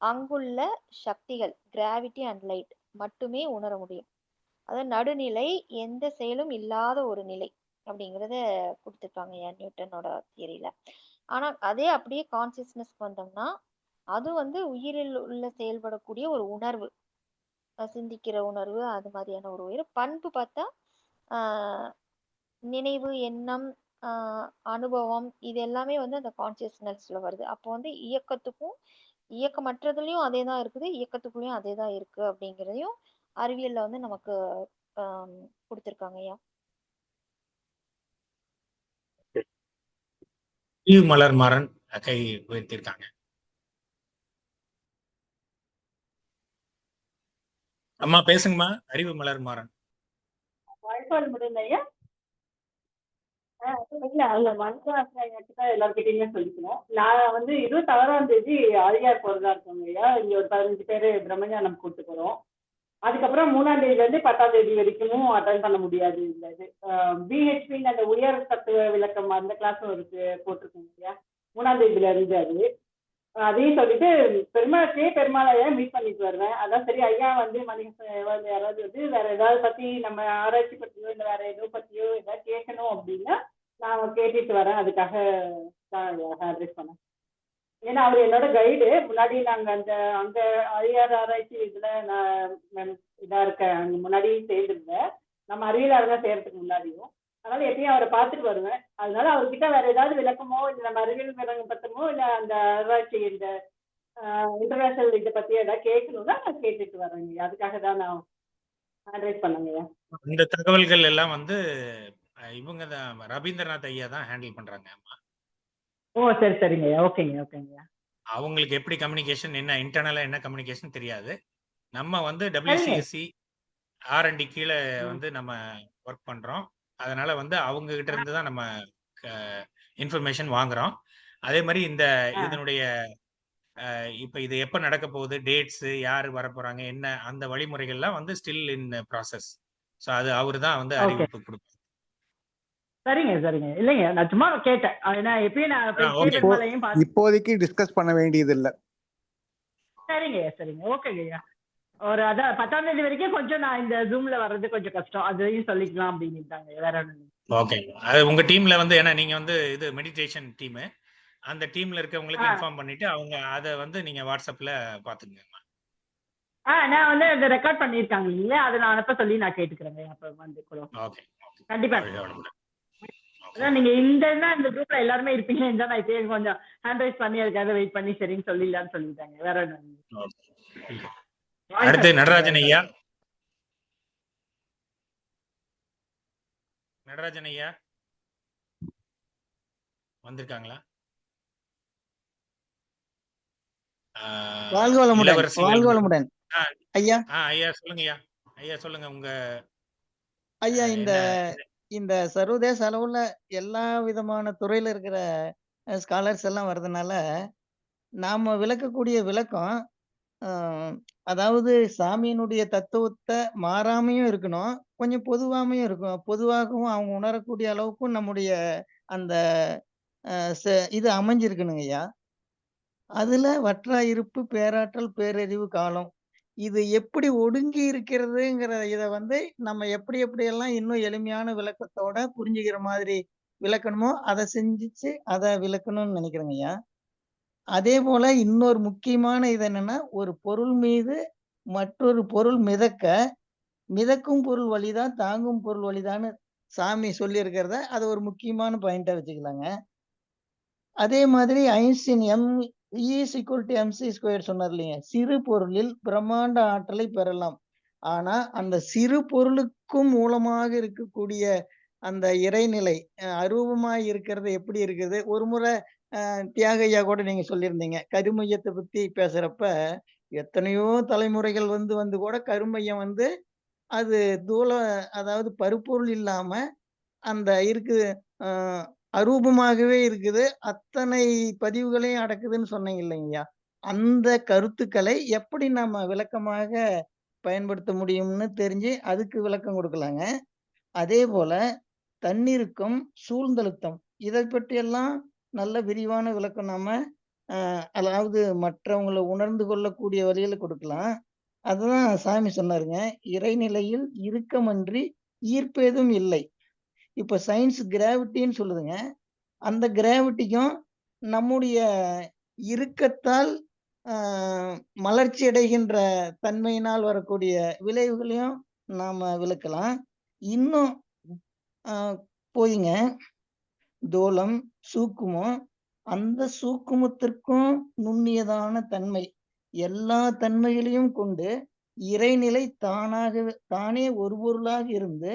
S2: அங்குள்ள சக்திகள் கிராவிட்டி அண்ட் லைட் மட்டுமே உணர முடியும். அதாவது நடுநிலை, எந்த செயலும் இல்லாத ஒரு நிலை அப்படிங்கிறத குடுத்துருக்காங்க நியூட்டனோட தியரியில. ஆனா அதே அப்படியே கான்சியஸ்னஸ்க்கு வந்தோம்னா, அது வந்து உயிரில் உள்ள செயல்படக்கூடிய ஒரு உணர்வு. சிந்திக்கிற உணர்வு அது மாதிரியான ஒரு உயிர். பண்பு பார்த்தா, ஆ நினைவு, எண்ணம், ஆ அனுபவம் இது எல்லாமே வந்து அந்த கான்சியஸ்னஸ்ல வருது. அப்போ வந்து இயக்கத்துக்கும் இயக்கமற்றதுலயும் அதே தான் இருக்குது, இயக்கத்துக்குள்ளயும் அதே தான் இருக்கு அப்படிங்கிறதையும் அறிவியல்ல வந்து நமக்கு ஆம், குடுத்திருக்காங்கய்யா.
S4: ஈவ் மலர் மாறன் கை உயர்த்தியிருக்காங்க. அம்மா பேசுங்கம்மா. அறிவு மலர் மாறன்.
S6: வாழ்ப்பாள் முடியலையா? இல்ல அந்த மனசாட்சி எல்லார்கிட்டயுமே சொல்லிக்கணும். நான் வந்து 26ஆம் தேதி ஆழியார் போறதா இருக்கோங்கய்யா. இங்க ஒரு 15 பேரு பிரம்மஞானம் கூட்டு போறோம். அதுக்கப்புறம் 3ஆம் தேதியிலேருந்து 10ஆம் தேதி வரைக்கும் அட்டன் பண்ண முடியாது இந்த இது. பிஹெச்பின்னு அந்த உயர் தத்துவ விளக்கம் அந்த கிளாஸும் இருக்கு போட்டிருக்கோங்க இல்லையா? 3ஆம் தேதியில இருந்து அது. அதையும் சொல்லிட்டு பெருமாள் ஐயா மீட் பண்ணிட்டு வருவேன். அதான் சரி ஐயா வந்து யாராவது வந்து வேற ஏதாவது பத்தி நம்ம ஆராய்ச்சி பத்தியோ இல்லை வேற ஏதோ பத்தியோ ஏதாவது கேட்கணும் அப்படின்னா நான் கேட்டுட்டு வரேன். அதுக்காக தான் அட்ரஸ் பண்ணேன். ஏன்னா அவர் என்னோட கைடு. முன்னாடி நாங்க அந்த அந்த அறிவியல் ஆராய்ச்சி இதுல நான் இதா இருக்கேன். அங்க முன்னாடி சேர்ந்துருந்தேன். நம்ம அறிவியல் ஆராய்ச்சி செய்யறதுக்கு முன்னாடியும். அதனால எப்பயும் அவரை பார்த்துட்டு வருவேன். அதனால அவர்கிட்ட வேற ஏதாவது விளக்கமோ இல்லை நம்ம அறிவியல் பத்தமோ இல்லை அந்த ஆராய்ச்சி இந்த இன்டர்நேஷனல் இதை பத்தி ஏதாவது கேட்கணும்னா நான் கேட்டுட்டு வரேங்க. அதுக்காக தான் நான் அட்வைஸ் பண்ணுங்க.
S4: இந்த தகவல்கள் எல்லாம் வந்து இவங்க தான் ரவீந்திரநாத் ஐயா தான் ஹேண்டில் பண்றாங்க.
S6: ஓ சரி சரிங்க. ஓகேங்க ஓகேங்க.
S4: அவங்களுக்கு எப்படி கம்யூனிகேஷன் என்ன இன்டர்னலா என்ன கம்யூனிகேஷன் தெரியாது. நம்ம வந்து
S6: சரிங்க.
S4: WCSC R&D கீழே வந்து நம்ம ஒர்க் பண்றோம். அதனால வந்து அவங்க கிட்ட இருந்து தான் நம்ம இன்ஃபர்மேஷன் வாங்குறோம். அதே மாதிரி இந்த இதனுடைய இப்ப இது எப்ப நடக்க போகுது, டேட்ஸ், யாரு வரப்போறாங்க, என்ன அந்த வழிமுறைகள்லாம் வந்து ஸ்டில் இன் ப்ராசஸ். ஸோ அது அவரு தான் வந்து
S6: ஓகே
S4: அறிவிப்பு கொடுப்பாரு.
S6: சரிங்க சரிங்க. இல்லைங்க நான் சும்மா கேட்டேன். ஏன்னா எப்பயும் நான்
S4: ஓகே.
S6: பெருமாளையும் பார்த்து.
S5: இப்போதைக்கு டிஸ்கஸ் பண்ண வேண்டியது இல்லை.
S6: சரிங்க சரிங்க. ஓகேங்க ஐயா. ஒரு அதான் 10ஆம் தேதி வரைக்கும் கொஞ்சம் நான் இந்த ஜூம்ல வர்றது கொஞ்சம் கஷ்டம். அதையும் சொல்லிக்கலாம் அப்படின்னுட்டாங்க. வேற ஒன்றும்
S4: ஓகே. அது உங்க டீம்ல வந்து ஏன்னா நீங்க வந்து இது மெடிடேஷன் டீம், அந்த டீம்ல இருக்கவங்களுக்கு இன்ஃபார்ம் பண்ணிட்டு அவங்க அதை வந்து நீங்க வாட்ஸ்அப்ல பாத்துங்க.
S6: நான் வந்து இந்த ரெக்கார்ட் பண்ணியிருக்காங்க இல்லையா, அதை நான் அனுப்ப சொல்லி நான் கேட்டுக்கிறேங்க. அப்ப வந்து கூட
S4: ஓகே.
S6: கண்டிப்பா. அதான் நீங்க இந்த குரூப்ல எல்லாருமே இருப்பீங்கன்னு தான் நான் இப்பயே கொஞ்சம் ஹேண்ட் ரைஸ் பண்ணி அதுக்காக வெயிட் பண்ணி சரின்னு சொல்லிடலான்னு சொல்லிட்டாங்க. வேற ஒன்றும்.
S4: அடுத்து நடராஜன் ஐயா. நடராஜன் ஐயா வந்திருக்காங்களா?
S7: வாழ்க வளமுடன்.
S4: இளவரசி
S7: வாழ்க வளமுடன். ஐயா
S4: ஐயா சொல்லுங்க ஐயா. ஐயா சொல்லுங்க உங்க
S7: ஐயா இந்த சர்வதேச அளவுல எல்லா விதமான துறையில இருக்கிற ஸ்காலர்ஸ் எல்லாம் வர்றதுனால நாம விளக்கக்கூடிய விளக்கம் அதாவது சாமியினுடைய தத்துவத்தை மாறாமையும் இருக்கணும், கொஞ்சம் பொதுவாமையும் இருக்கும். பொதுவாகவும் அவங்க உணரக்கூடிய அளவுக்கும் நம்முடைய அந்த இது அமைஞ்சிருக்கணுங்க ஐயா. அதுல வற்றா இருப்பு, பேராற்றல், பேரறிவு, காலம் இது எப்படி ஒடுங்கி இருக்கிறதுங்கிற இதை வந்து நம்ம எப்படியெல்லாம் இன்னும் எளிமையான விளக்கத்தோட புரிஞ்சுக்கிற மாதிரி விளக்கணுமோ அதை செஞ்சுச்சு அதை விளக்கணும்னு நினைக்கிறேங்க ஐயா. அதே போல இன்னொரு முக்கியமான இது என்னன்னா, ஒரு பொருள் மீது மற்றொரு பொருள் மிதக்கும் பொருள் வழிதான் தாங்கும் பொருள் வழிதான்னு சாமி சொல்லி இருக்கிறத அது ஒரு முக்கியமான பாயிண்டா வச்சுக்கலாங்க. அதே மாதிரி ஐன்ஸ்டீன் E=mc² சொன்னார் இல்லைங்க. சிறு பொருளில் பிரம்மாண்ட ஆற்றலை பெறலாம். ஆனா அந்த சிறு பொருளுக்கும் மூலமாக இருக்கக்கூடிய அந்த இறைநிலை அரூபமாய் இருக்கிறது எப்படி இருக்குது. ஒரு முறை தியாகையா கூட நீங்க சொல்லியிருந்தீங்க. கருமையத்தை பத்தி பேசுறப்ப எத்தனையோ தலைமுறைகள் வந்து கூட கருமையம் வந்து அது அதாவது பருப்பொருள் இல்லாம அந்த இருக்கு அரூபமாகவே இருக்குது. அத்தனை பதிவுகளையும் அடக்குதுன்னு சொன்னீங்க இல்லைங்கய்யா. அந்த கருத்துக்களை எப்படி நம்ம விளக்கமாக பயன்படுத்த முடியும்னு தெரிஞ்சு அதுக்கு விளக்கம் கொடுக்கலாங்க. அதே போல தன்னிருக்கம், சூழ்ந்தழுத்தம் இதை பற்றியெல்லாம் நல்ல விரிவான விளக்கம் நாம அதாவது மற்றவங்களை உணர்ந்து கொள்ளக்கூடிய வழியில கொடுக்கலாம். அதுதான் சாமி சொன்னாருங்க. இறைநிலையில் இறுக்கமன்றி ஈர்ப்பேதும் இல்லை. இப்ப சயின்ஸ் கிராவிட்டின்னு சொல்லுதுங்க. அந்த கிராவிட்டிக்கும் நம்முடைய இறுக்கத்தால் மலர்ச்சி அடைகின்ற தன்மையினால் வரக்கூடிய விளைவுகளையும் நாம விளக்கலாம். இன்னும் போயிங்க தோலம், சூக்குமம், அந்த சூக்குமத்திற்கும் நுண்ணியதான தன்மை எல்லா தன்மைகளையும் கொண்டு இறைநிலை தானே ஒரு பொருளாக இருந்து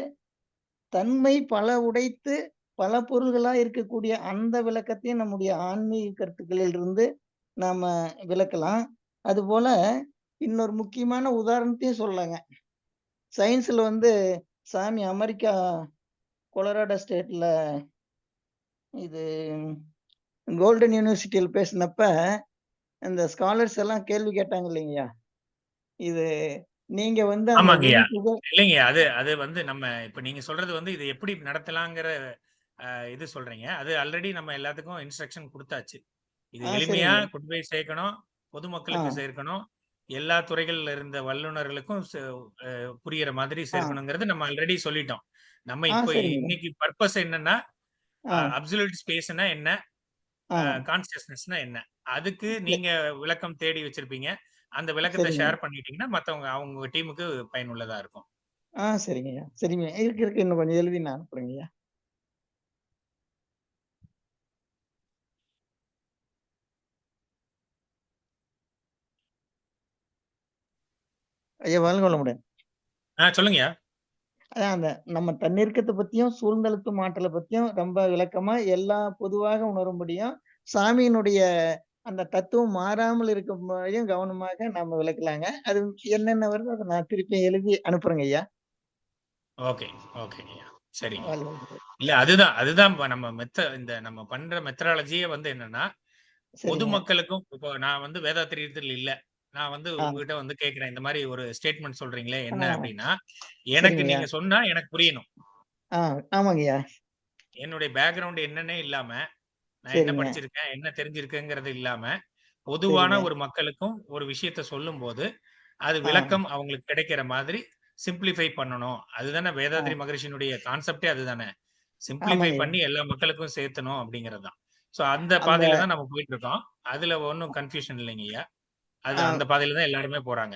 S7: தன்மை பல உடைத்து பல பொருள்களா இருக்கக்கூடிய அந்த விளக்கத்தையும் நம்முடைய ஆன்மீக கருத்துக்களில் இருந்து நாம விளக்கலாம். அது போல இன்னொரு முக்கியமான உதாரணத்தையும் சொல்லலாங்க. சயின்ஸ்ல வந்து சாமி அமெரிக்கா கொலராடோ ஸ்டேட்ல இது கோல்டன் யூனிவர்சிட்டியில் பேசினப்ப இந்த ஸ்காலர்ஸ் எல்லாம் கேள்வி கேட்டாங்க இல்லைங்கய்யா. இது நீங்க வந்து
S4: ஆமாங்கய்யா. இல்லைங்க அது வந்து நம்ம இப்ப நீங்க சொல்றது வந்து இது எப்படி நடத்தலாங்கிற இது சொல்றீங்க. அது ஆல்ரெடி நம்ம எல்லாத்துக்கும் இன்ஸ்ட்ரக்ஷன் கொடுத்தாச்சு. இது எளிமையா கொண்டு போய் சேர்க்கணும், பொதுமக்களுக்கு சேர்க்கணும், எல்லா துறைகள்ல இருந்த வல்லுநர்களுக்கும் புரியுற மாதிரி சேர்க்கணுங்கிறது நம்ம ஆல்ரெடி சொல்லிட்டோம். நம்ம இப்போ இன்னைக்கு பர்பஸ் என்னன்னா அப்சல்யூட் ஸ்பேஸ்னா என்ன,
S7: ஆ
S4: கான்சியஸ்னஸ்னா என்ன, அதுக்கு நீங்க விளக்கம் தேடி வச்சிருப்பீங்க. அந்த விளக்கத்தை
S7: சரிங்க.
S4: ஷேர் பண்ணிட்டீங்கன்னா மத்தவங்க அவங்க டீமுக்கு பயனுள்ளதா இருக்கும்.
S7: சரிங்கய்யா. சரிங்க. இருக்கு. இன்னும் கொஞ்சம் எழுதி நான் அனுப்புறேங்கய்யா. ஐயா வாழ்க வளமுடன்.
S4: சொல்லுங்கய்யா.
S7: அதான் அந்த நம்ம தன்னிருக்கத்தை பத்தியும், சூழ்ந்தழுத்தும் ஆற்றலை பத்தியும் ரொம்ப விளக்கமா எல்லா பொதுவாக உணரும்படியும், சாமியினுடைய அந்த தத்துவம் மாறாமல் இருக்கும்படியும் கவனமாக நாம விளக்கலாங்க. அது என்னென்ன வருதோ அதை நான் திருப்பி எழுதி அனுப்புறேங்க ஐயா.
S4: ஓகே, ஓகேங்கய்யா. சரிங்க.
S7: வாழ்க வளமுடன்.
S4: இல்ல அதுதான் நம்ம நம்ம பண்ற மெத்தடாலஜியே வந்து என்னன்னா,
S7: சரிங்க.
S4: பொதுமக்களுக்கும் இப்போ நான் வந்து வேதாத்திரியத்தில் இல்ல. நான் வந்து
S7: ஆ,
S4: உங்ககிட்ட வந்து கேட்கிறேன். இந்த மாரி ஒரு ஸ்டேட்மெண்ட் சொல்றீங்களே
S7: ஆ,
S4: என்ன அப்டின்னா, எனக்கு
S7: சரிங்கய்யா.
S4: நீங்க சொன்னா எனக்கு புரியணும்.
S7: ஆமாங்கய்யா.
S4: என்னுடைய பேக்கிரவுண்ட் என்னன்னே இல்லாம, நான் என்ன
S7: சரிங்க,
S4: படிச்சிருக்கேன், என்ன தெரிஞ்சிருக்கேங்கிறது இல்லாம, பொதுவான
S7: சரிங்க.
S4: ஒரு மக்களுக்கும் ஒரு விஷயத்த சொல்லும்போது, அது
S7: ஆ,
S4: விளக்கம் அவங்களுக்கு கிடைக்கிற மாதிரி சிம்ப்ளிஃபை பண்ணணும். அதுதானே
S7: ஆ,
S4: வேதாத்ரி மகரிஷியினுடைய கான்செப்ட்டே அதுதானே. சிம்ப்ளிஃபை
S7: ஆமாங்கய்யா.
S4: பண்ணி எல்லா மக்களுக்கும் சேர்த்தணும் அப்படிங்கிறது தான். ஸோ அந்த
S7: அந்த
S4: பாதையில தான் நம்ம போயிட்டு இருக்கோம். அதுல ஒண்ணும் கன்ஃப்யூஷன் இல்லைங்கய்யா. அது
S7: ஆ,
S4: அந்த பாதையில தான் எல்லாருமே போறாங்க.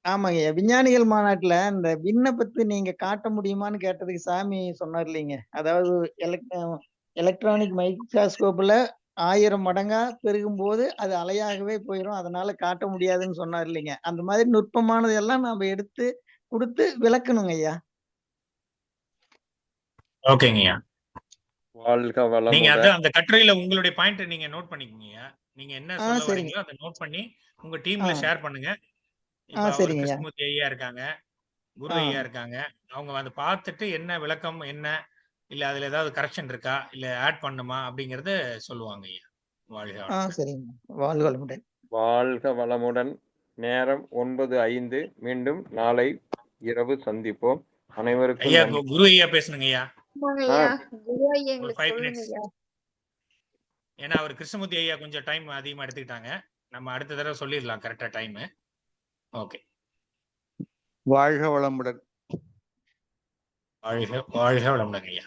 S7: ஆமாங்கய்யா. விஞ்ஞானிகள் மாநாட்டுல இந்த விண்ண பத்தி நீங்க காட்ட முடியுமான்னு கேட்டதுக்கு சாமி சொன்னார் இல்லைங்க. அதாவது எலக்ட்ரானிக் மைக்ரோஸ்கோப்ல 1000 மடங்கா பெருகும்போது அது அலையாகவே போயிரும். அதனால காட்ட முடியாதுன்னு சொன்னார் இல்லைங்க. அந்த மாதிரி நுட்பமானது எல்லாம் நாம எடுத்து குடுத்து விளக்கணுங்க ஐயா.
S4: ஓகேங்கய்யா.
S8: வாழ்க
S4: நீங்க
S8: வளமுடன்.
S4: அந்த கட்டுரையில உங்களுடைய பாயிண்ட்ட நீங்க நோட் பண்ணிக்கங்கய்யா. நீங்க என்ன சொல்ல
S7: சரிங்க.
S4: வரீங்களோ அத நோட் பண்ணி உங்க
S7: ஆ,
S4: டீம்ல ஷேர் பண்ணுங்க. இப்ப அவரு
S7: சரிங்க ஐயா.
S4: கிருஷ்ணமூர்த்தி ஐயா இருக்காங்க, குரு
S7: ஆ,
S4: ஐயா இருக்காங்க. அவங்க அத பார்த்துட்டு என்ன விளக்கம் என்ன, இல்ல அதுல ஏதாவது கரெக்ஷன் இருக்கா, இல்ல ஆட் பண்ணுமா அப்படிங்கறத சொல்லுவாங்க ஐயா. வாழ்க வளமுடன்.
S7: சரிங்க. வாழ்க வளமுடன்.
S8: வாழ்க வளமுடன். நேரம் 9:05. மீண்டும் நாளை இரவு சந்திப்போம். அனைவருக்கும்
S4: ஐயா
S8: நன்றி.
S4: குரு ஐயா பேசணுங்க ஐயா.
S2: ஆமாங்கய்யா. குரு ஐயா
S4: ஒரு
S2: எங்களுக்கு
S4: 5
S2: சொல்லுங்க
S4: மினிட்ஸ்.
S2: ஐயா.
S4: ஏன்னா அவர் கிருஷ்ணமூர்த்தி ஐயா கொஞ்சம் டைம் அதிகமா எடுத்துக்கிட்டாங்க. நம்ம அடுத்த தடவை சொல்லிடலாம் கரெக்டா டைம். ஓகே.
S5: வாழ்க வளமுடன்.
S4: வாழ்க வாழ்க வளமுடன் ஐயா.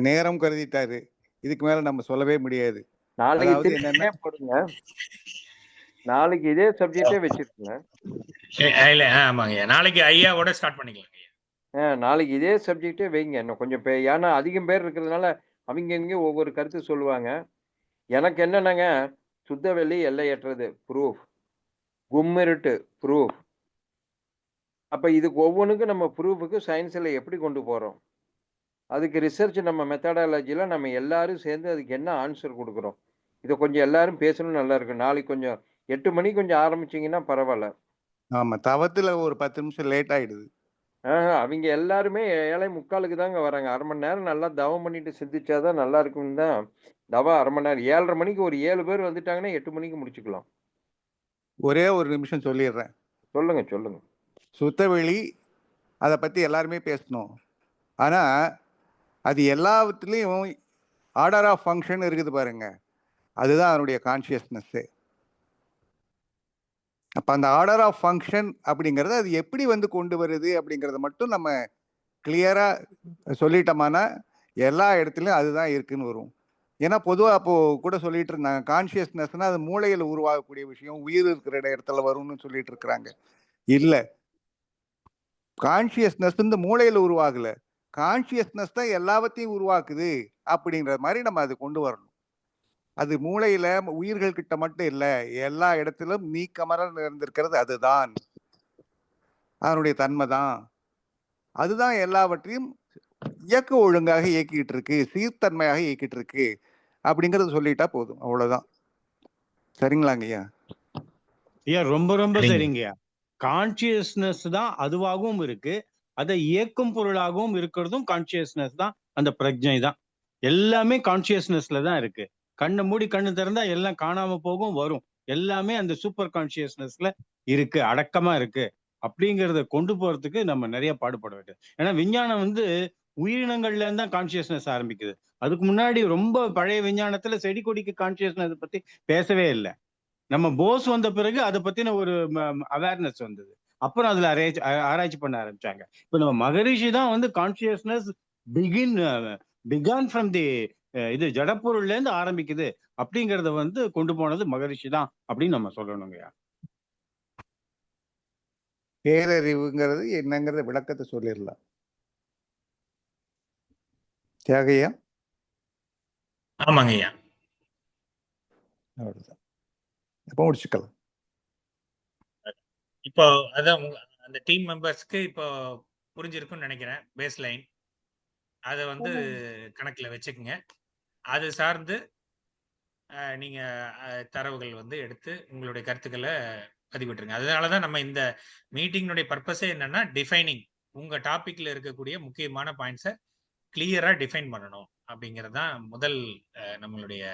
S5: நேரம் கருதிட்டாரு. இதுக்கு மேல நம்ம சொல்லவே முடியாது.
S8: நாளைக்கு
S5: அதாவது என்னன்னா
S8: திருப்பி போடுங்க. நாளைக்கு இதே சப்ஜெக்டே வச்சிருக்கீங்க.
S4: இல்ல ஆமாங்க ஐயா. நாளைக்கு ஐயாவோட ஸ்டார்ட் பண்ணிக்கலாம் ஐயா.
S8: நாளைக்கு இதே சப்ஜெக்டே வைங்க. இன்னும் கொஞ்சம் ஏன்னா அதிகம் பேர் இருக்கிறதுனால அவங்க ஒவ்வொரு கருத்து சொல்லுவாங்க. எனக்கு என்னன்னாங்க, சுத்தவெளி எல்லையற்றது ப்ரூஃப், கும்மிருட்டு ப்ரூஃப். அப்ப இதுக்கு ஒவ்வொன்றுக்கும் நம்ம ப்ரூஃபுக்கு சயின்ஸ்ல எப்படி கொண்டு போறோம்? அதுக்கு ரிசர்ச் நம்ம மெத்தடாலஜில நம்ம எல்லாரும் சேர்ந்து அதுக்கு என்ன ஆன்சர் கொடுக்குறோம்? இதை கொஞ்சம் எல்லாரும் பேசணும், நல்லா இருக்கும். நாளைக்கு கொஞ்சம் 8 மணிக்கு கொஞ்சம் ஆரம்பிச்சீங்கன்னா பரவாயில்ல.
S5: ஆமா, தவத்துல ஒரு 10 நிமிஷம் லேட் ஆயிடுது.
S8: அவங்க எல்லாருமே 7:45 தாங்க வராங்க. 1/2 மணி நேரம் நல்லா தவம் பண்ணிட்டு சிந்திச்சாதான் நல்லா இருக்கும்னு தான். தவம் 1/2 மணி நேரம். 7:30 மணிக்கு ஒரு 7 பேர் வந்துட்டாங்கன்னா 8 மணிக்கு முடிச்சுக்கலாம்.
S5: ஒரே ஒரு நிமிஷம் சொல்லிடுறேன்.
S8: சொல்லுங்க, சொல்லுங்க.
S5: சுத்தவெளி அதை பத்தி எல்லாருமே பேசணும். ஆனா அது எல்லாத்துலயும் ஆர்டர் ஆஃப் ஃபங்க்ஷன் இருக்குது பாருங்க, அதுதான் அதனுடைய கான்சியஸ்னஸ். அப்ப அந்த ஆர்டர் ஆஃப் ஃபங்க்ஷன் அப்படிங்கறது அது எப்படி வந்து கொண்டு வருது அப்படிங்கறத மட்டும் நம்ம கிளியரா சொல்லிட்டோம்னா எல்லா இடத்துலயும் அதுதான் இருக்குன்னு வரும். ஏன்னா பொதுவா அப்போ கூட சொல்லிட்டு இருந்தாங்க, கான்சியஸ்னஸ்னா அது மூளையில உருவாகக்கூடிய விஷயம், உயிர் இருக்கிற இடத்துல வரும்னு சொல்லிட்டு இருக்கிறாங்க. இல்ல, கான்சியஸ்னஸ் இந்த மூளையில உருவாகல, கான்சியஸ்னஸ் தான் எல்லாவற்றையும் உருவாக்குது அப்படிங்கிற மாதிரி நம்ம அது கொண்டு வரணும். அது மூளையில உயிர்கள் கிட்ட மட்டும் இல்ல, எல்லா இடத்திலும் நீக்கமர இருந்திருக்கிறது அதுதான், அதனுடைய தன்மை தான். அதுதான் எல்லாவற்றையும் இயக்க ஒழுங்காக இயக்கிட்டு இருக்கு, சீர்தன்மையாக இயக்கிட்டு இருக்கு அப்படிங்கறது சொல்லிட்டா போதும். அவ்வளவுதான். சரிங்களாங்க ஐயா?
S9: ஐயா ரொம்ப ரொம்ப
S4: சரிங்க.
S9: சரிங்கய்யா. கான்சியஸ்னஸ் தான் அதுவாகவும் இருக்கு, அதை இயக்கும் பொருளாகவும் இருக்கிறதும் கான்சியஸ்னஸ் தான், அந்த பிரஜை தான். எல்லாமே கான்சியஸ்னஸ்ல தான் இருக்கு. கண்ணை மூடி கண்ணு திறந்தா எல்லாம் காணாம போகும், வரும். எல்லாமே அந்த சூப்பர் கான்சியஸ்னஸ்ல இருக்கு, அடக்கமா இருக்கு. அப்படிங்கிறத கொண்டு போறதுக்கு நம்ம நிறைய பாடுபட வேண்டியது. ஏன்னா விஞ்ஞானம் வந்து உயிரினங்கள்ல இருந்து தான் கான்சியஸ்னஸ் ஆரம்பிக்குது. அதுக்கு முன்னாடி ரொம்ப பழைய விஞ்ஞானத்துல செடி கொடிக்கு கான்சியஸ்னஸ் பத்தி பேசவே இல்லை. நம்ம போஸ் வந்த பிறகு அதை பத்தின ஒரு அவேர்னஸ் வந்தது. அப்புறம் அதுல ஆராய்ச்சி பண்ண ஆரம்பிச்சாங்க. இப்ப நம்ம மகரிஷி தான் வந்து consciousness begin began from the இது ஜடப்பொருள்ல இருந்து ஆரம்பிக்குது அப்படிங்கறத வந்து கொண்டு போனது மகரிஷி தான் அப்படின்னு நம்ம சொல்லணுங்கய்யா.
S5: பேரறிவுங்கிறது என்னங்கிறத விளக்கத்தை சொல்லிடலாம். தியாகையா?
S4: ஆமாங்க ஐயா.
S5: அவ்வளவுதான். இப்போ முடிச்சுக்கலாம்.
S4: இப்போ அதான் அந்த டீம் மெம்பர்ஸ்க்கு இப்போ புரிஞ்சிருக்கும்னு நினைக்கிறேன். பேஸ் லைன் அதை வந்து கணக்கில் வச்சுக்கோங்க. அது சார்ந்து நீங்க தரவுகள் வந்து எடுத்து உங்களுடைய கருத்துக்களை பதிவிட்டுருங்க. அதனாலதான் நம்ம இந்த மீட்டிங்கினுடைய பர்பஸே என்னன்னா டிஃபைனிங், உங்க டாபிக்ல இருக்கக்கூடிய முக்கியமான பாயிண்ட்ஸை கிளியரா டிஃபைன் பண்ணணும் அப்படிங்கிறது தான் முதல் நம்மளுடைய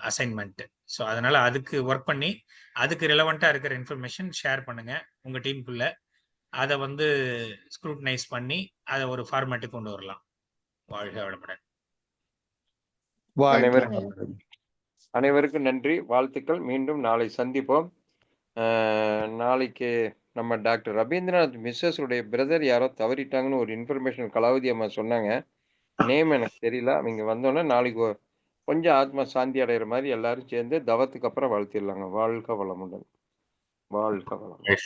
S4: அசைன்மெண்ட். ஸோ அதனால அதுக்கு ஒர்க் பண்ணி அதுக்கு ரிலவெண்டா இருக்கிற இன்ஃபர்மேஷன் ஷேர் பண்ணுங்க உங்க டீமுக்குள்ள. அதை வந்து ஸ்க்ரூட்டனைஸ் பண்ணி அதை ஒரு ஃபார்மேட்டுக்கு கொண்டு வரலாம். வாழ்க வளமுடன்.
S8: அனைவருக்கும் நன்றி, வாழ்த்துக்கள். மீண்டும் நாளை சந்திப்போம். நாளைக்கு நம்ம டாக்டர் ரவீந்திரநாத் மிஸ்ஸஸ் உடைய பிரதர் யாரோ தவறிட்டாங்கன்னு ஒரு இன்ஃபர்மேஷன் கலாவதி அம்மா சொன்னாங்க. நேம் எனக்கு தெரியல. அவங்க வந்தோன்னே நாளைக்கு கொஞ்சம் ஆத்மா சாந்தி அடைகிற மாதிரி எல்லாரும் சேர்ந்து தவத்துக்கு அப்புறம் வாழ்த்திடலாங்க. வாழ்க வளமுடன். வாழ்க வளமுடன்.